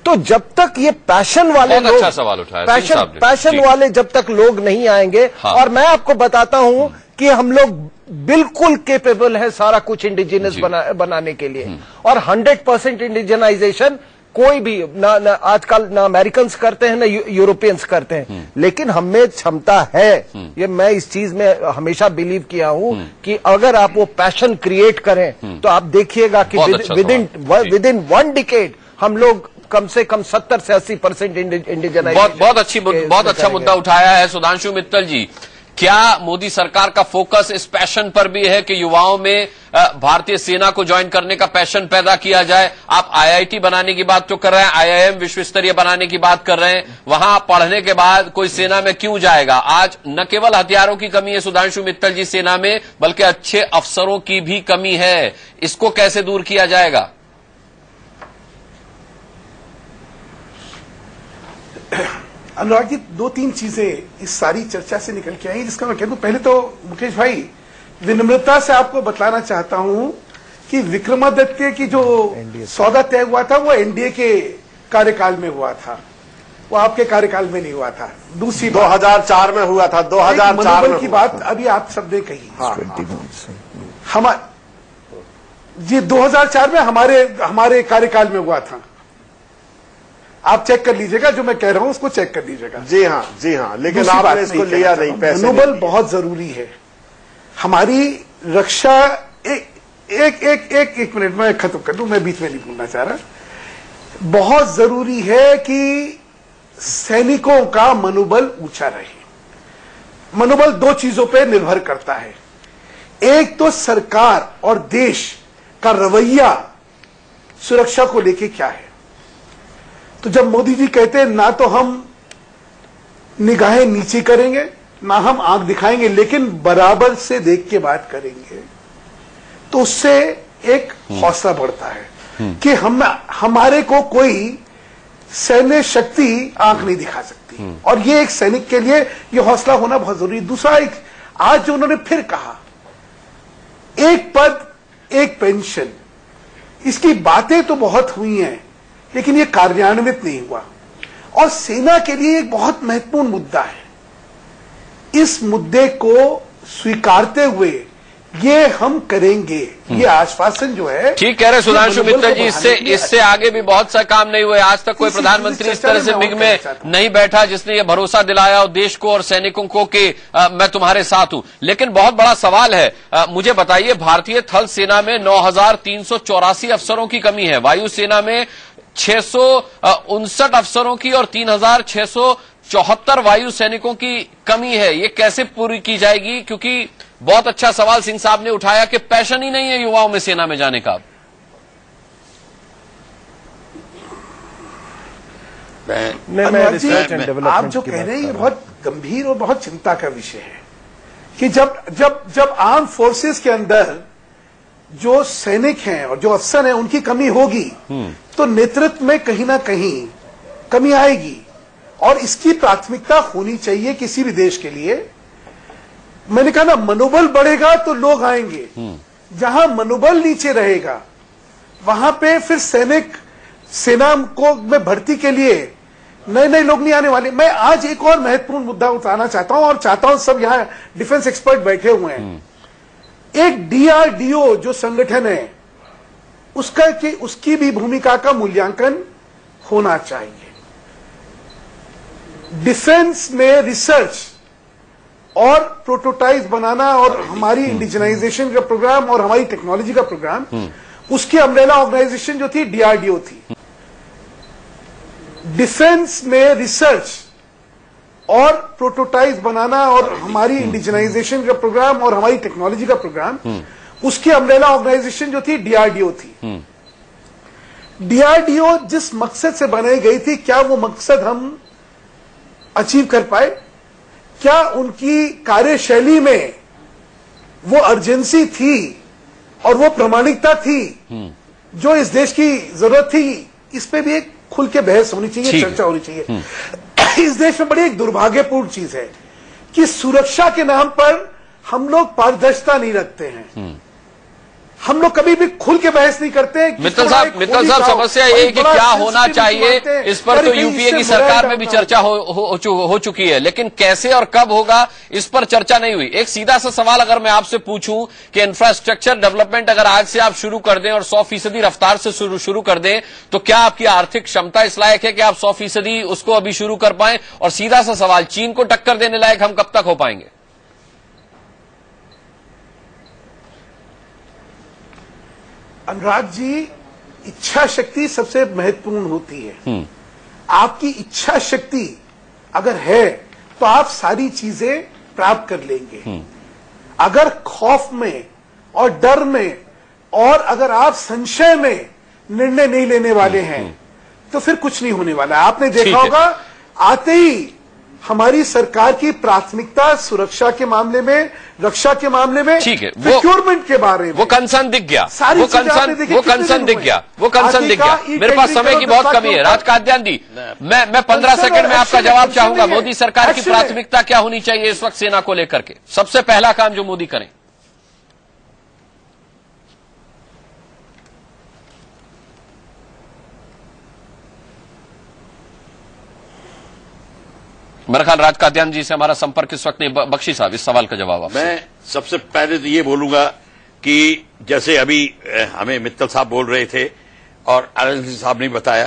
[SPEAKER 6] तो जब तक ये पैशन वाले लोग,
[SPEAKER 1] अच्छा सवाल उठाया
[SPEAKER 6] पैशन वाले जब तक लोग नहीं आएंगे, और मैं आपको बताता हूं कि हम लोग बिल्कुल केपेबल है सारा कुछ इंडिजिनस बनाने के लिए, और 100% इंडिजनाइजेशन कोई भी ना आजकल ना अमेरिकन करते हैं ना यूरोपियंस करते हैं, लेकिन हमें क्षमता है। ये मैं इस चीज में हमेशा बिलीव किया हूं कि अगर आप वो पैशन क्रिएट करें तो आप देखिएगा कि विद इन 1 डिकेड हम लोग कम से कम 70 से 80% इंडिजनाइजेशन।
[SPEAKER 1] बहुत अच्छा मुद्दा उठाया है सुधांशु मित्तल जी। क्या मोदी सरकार का फोकस इस पैशन पर भी है कि युवाओं में भारतीय सेना को ज्वाइन करने का पैशन पैदा किया जाए? आप IIT बनाने की बात तो कर रहे हैं, IIM विश्व स्तरीय बनाने की बात कर रहे हैं, वहां पढ़ने के बाद कोई सेना में क्यों जाएगा? आज न केवल हथियारों की कमी है सुधांशु मित्तल जी सेना में, बल्कि अच्छे अफसरों की भी कमी है। इसको कैसे दूर किया जाएगा?
[SPEAKER 4] अनुराग जी, 2-3 चीजें इस सारी चर्चा से निकल के आई, जिसका मैं कह दूं। पहले तो मुकेश भाई, विनम्रता से आपको बतलाना चाहता हूं कि विक्रमादित्य की जो सौदा तय हुआ था वो NDA के कार्यकाल में हुआ था, वो आपके कार्यकाल में नहीं हुआ था। दूसरी
[SPEAKER 5] 2004 में हुआ था, 2004 में
[SPEAKER 4] की बात अभी आप सबने कही। जी 2004 में हमारे कार्यकाल में हुआ था। आप चेक कर लीजिएगा, जो मैं कह रहा हूं उसको चेक कर लीजिएगा।
[SPEAKER 5] जी हाँ, लेकिन आपने इसको लिया नहीं। पैसे
[SPEAKER 4] मनोबल बहुत जरूरी है हमारी रक्षा। एक मिनट में खत्म कर दूं, मैं बीच में नहीं बोलना चाह रहा। बहुत जरूरी है कि सैनिकों का मनोबल ऊंचा रहे। मनोबल 2 चीजों पर निर्भर करता है। एक तो सरकार और देश का रवैया सुरक्षा को लेके क्या है। तो जब मोदी जी कहते हैं ना तो हम निगाहें नीचे करेंगे ना हम आंख दिखाएंगे, लेकिन बराबर से देख के बात करेंगे, तो उससे एक हौसला बढ़ता है कि हमारे को कोई सैन्य शक्ति आंख नहीं दिखा सकती, और ये एक सैनिक के लिए ये हौसला होना बहुत जरूरी। दूसरा, एक आज जो उन्होंने फिर कहा, एक पद एक पेंशन, इसकी बातें तो बहुत हुई हैं लेकिन ये कार्यान्वित नहीं हुआ, और सेना के लिए एक बहुत महत्वपूर्ण मुद्दा है। इस मुद्दे को स्वीकारते हुए ये हम करेंगे, ये आश्वासन जो है।
[SPEAKER 1] ठीक कह रहे सुधांशु मित्तल जी, इससे आगे भी बहुत सा काम नहीं हुए। आज तक कोई प्रधानमंत्री इस तरह से मिग में नहीं बैठा जिसने ये भरोसा दिलाया और देश को और सैनिकों को कि मैं तुम्हारे साथ हूं। लेकिन बहुत बड़ा सवाल है, मुझे बताइए, भारतीय थल सेना में 9,384 अफसरों की कमी है, वायुसेना में 659 अफसरों की और 3,674 वायु सैनिकों की कमी है। ये कैसे पूरी की जाएगी? क्योंकि बहुत अच्छा सवाल सिंह साहब ने उठाया कि पैशन ही नहीं है युवाओं में सेना में जाने का।
[SPEAKER 4] अनुराग जी, आप जो कह रहे हैं ये बहुत गंभीर और बहुत चिंता का विषय है कि जब आर्म फोर्सेस के अंदर जो सैनिक हैं और जो अफसर हैं उनकी कमी होगी तो नेतृत्व में कहीं ना कहीं कमी आएगी, और इसकी प्राथमिकता होनी चाहिए किसी भी देश के लिए। मैंने कहा ना, मनोबल बढ़ेगा तो लोग आएंगे, जहां मनोबल नीचे रहेगा वहां पे फिर सेना को में भर्ती के लिए नए लोग नहीं आने वाले। मैं आज एक और महत्वपूर्ण मुद्दा उठाना चाहता हूं, और चाहता हूं सब यहां डिफेंस एक्सपर्ट बैठे हुए हैं। एक DRDO जो संगठन है उसकी भी भूमिका का मूल्यांकन होना चाहिए। डिफेंस में रिसर्च और प्रोटोटाइप बनाना और हमारी इंडिजिनाइजेशन का प्रोग्राम और हमारी टेक्नोलॉजी का प्रोग्राम, उसकी अम्ब्रेला ऑर्गेनाइजेशन जो थी DRDO थी। डिफेंस में रिसर्च और प्रोटोटाइप बनाना और हमारी इंडिजिनाइजेशन का प्रोग्राम और हमारी टेक्नोलॉजी का प्रोग्राम, उसकी अम्ब्रेला ऑर्गेनाइजेशन जो थी DRDO थी। DRDO जिस मकसद से बनाई गई थी, क्या वो मकसद हम अचीव कर पाए? क्या उनकी कार्यशैली में वो अर्जेंसी थी और वो प्रामाणिकता थी जो इस देश की जरूरत थी? इस पे भी एक खुल के बहस होनी चाहिए, चर्चा होनी चाहिए। इस देश में बड़ी एक दुर्भाग्यपूर्ण चीज है कि सुरक्षा के नाम पर हम लोग पारदर्शिता नहीं रखते हैं। हम लोग कभी भी खुल के बहस नहीं करते।
[SPEAKER 1] मित्तल साहब समस्या ये है कि क्या होना चाहिए, इस पर तो यूपीए की सरकार में भी चर्चा हो चुकी है, लेकिन कैसे और कब होगा इस पर चर्चा नहीं हुई। एक सीधा सा सवाल अगर मैं आपसे पूछूं कि इंफ्रास्ट्रक्चर डेवलपमेंट अगर आज से आप शुरू कर दें और 100% रफ्तार से शुरू कर दें, तो क्या आपकी आर्थिक क्षमता इस लायक है कि आप 100% उसको अभी शुरू कर पाएं? और सीधा सा सवाल, चीन को टक्कर देने लायक हम कब तक हो पाएंगे?
[SPEAKER 4] अनुराग जी, इच्छा शक्ति सबसे महत्वपूर्ण होती है। आपकी इच्छा शक्ति अगर है तो आप सारी चीजें प्राप्त कर लेंगे। अगर खौफ में और डर में और अगर आप संशय में निर्णय नहीं लेने वाले हैं तो फिर कुछ नहीं होने वाला। आपने देखा होगा, आते ही हमारी सरकार की प्राथमिकता सुरक्षा के मामले में, रक्षा के मामले में,
[SPEAKER 1] ठीक है,
[SPEAKER 4] प्रोक्योरमेंट के बारे में
[SPEAKER 1] वो कंसर्न दिख गया,
[SPEAKER 4] वो कंसर्न दिख
[SPEAKER 1] गया। मेरे पास समय की बहुत कमी है। राज काद्यान जी, मैं 15 सेकंड में आपका जवाब चाहूंगा। मोदी सरकार की प्राथमिकता क्या होनी चाहिए इस वक्त सेना को लेकर के? सबसे पहला काम जो मोदी करें। मेरा ख्याल राज काद्यान जी से हमारा संपर्क इस वक्त नहीं। बख्शी साहब, इस सवाल का जवाब आपसे।
[SPEAKER 8] मैं सबसे पहले तो ये बोलूंगा कि जैसे अभी हमें मित्तल साहब बोल रहे थे और आनंद साहब ने बताया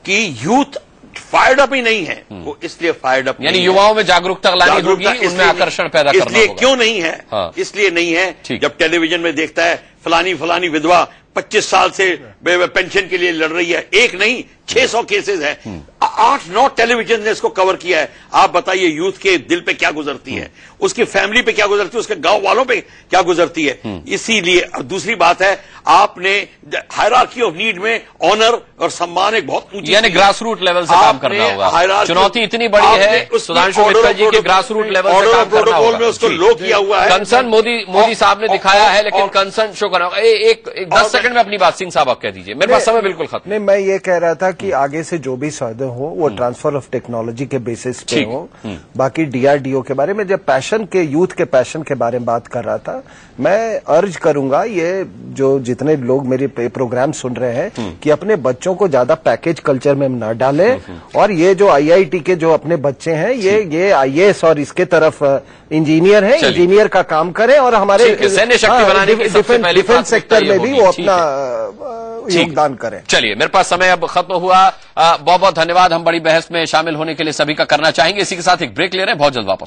[SPEAKER 8] कि यूथ फायर्ड अप ही नहीं है, वो इसलिए फायर्ड अप,
[SPEAKER 1] यानी युवाओं में जागरूकता लानी होगी, उनमें आकर्षण पैदा करना होगा।
[SPEAKER 8] इसलिए क्यों नहीं है?
[SPEAKER 1] हाँ।
[SPEAKER 8] इसलिए नहीं है, जब टेलीविजन में देखता है फलानी विधवा 25 साल से पेंशन के लिए लड़ रही है, एक नहीं 600 केसेस हैं, 8-9 टेलीविजन ने इसको कवर किया है। आप बताइए यूथ के दिल पे क्या गुजरती है, उसकी फैमिली पे क्या गुजरती है, उसके गांव वालों पे क्या गुजरती है। इसीलिए दूसरी बात है, आपने हायरार्की ऑफ नीड में ऑनर और सम्मान एक बहुत ऊंची,
[SPEAKER 1] यानी ग्रास रूट लेवल से काम करना होगा। चुनौती इतनी बड़ी है सुधांशु मित्तल जी के ग्रास रूट लेवल से काम करना होगा।
[SPEAKER 8] में उसको लो किया हुआ है।
[SPEAKER 1] कंसर्न मोदी साहब ने दिखाया है, लेकिन कंसर्न शो करना होगा। एक 10 सेकंड में अपनी बात सिंह साहब आप कह दीजिए, मेरे पास समय बिल्कुल खत्म।
[SPEAKER 6] नहीं, मैं ये कह रहा था कि आगे से जो भी सौदे हो वो ट्रांसफर ऑफ टेक्नोलॉजी के बेसिस पे हो। बाकी डीआरडीओ के बारे में, जब पैशन के, यूथ के पैशन के बारे में बात कर रहा था, मैं अर्ज करूंगा ये जो जितने लोग मेरे प्रोग्राम सुन रहे हैं कि अपने बच्चों को ज्यादा पैकेज कल्चर में न डालें, और ये जो आईआईटी के जो अपने बच्चे हैं ये आईएएस और इसके तरफ इंजीनियर हैं, इंजीनियर का काम करें, और हमारे
[SPEAKER 1] सैन्य शक्ति बनाने की सबसे पहली
[SPEAKER 6] डिफेंस सेक्टर में भी वो अपना योगदान करें।
[SPEAKER 1] चलिए, मेरे पास समय अब खत्म हुआ। बहुत बहुत धन्यवाद। हम बड़ी बहस में शामिल होने के लिए सभी का करना चाहेंगे। इसी के साथ एक ब्रेक ले रहे हैं, बहुत जल्द वापस।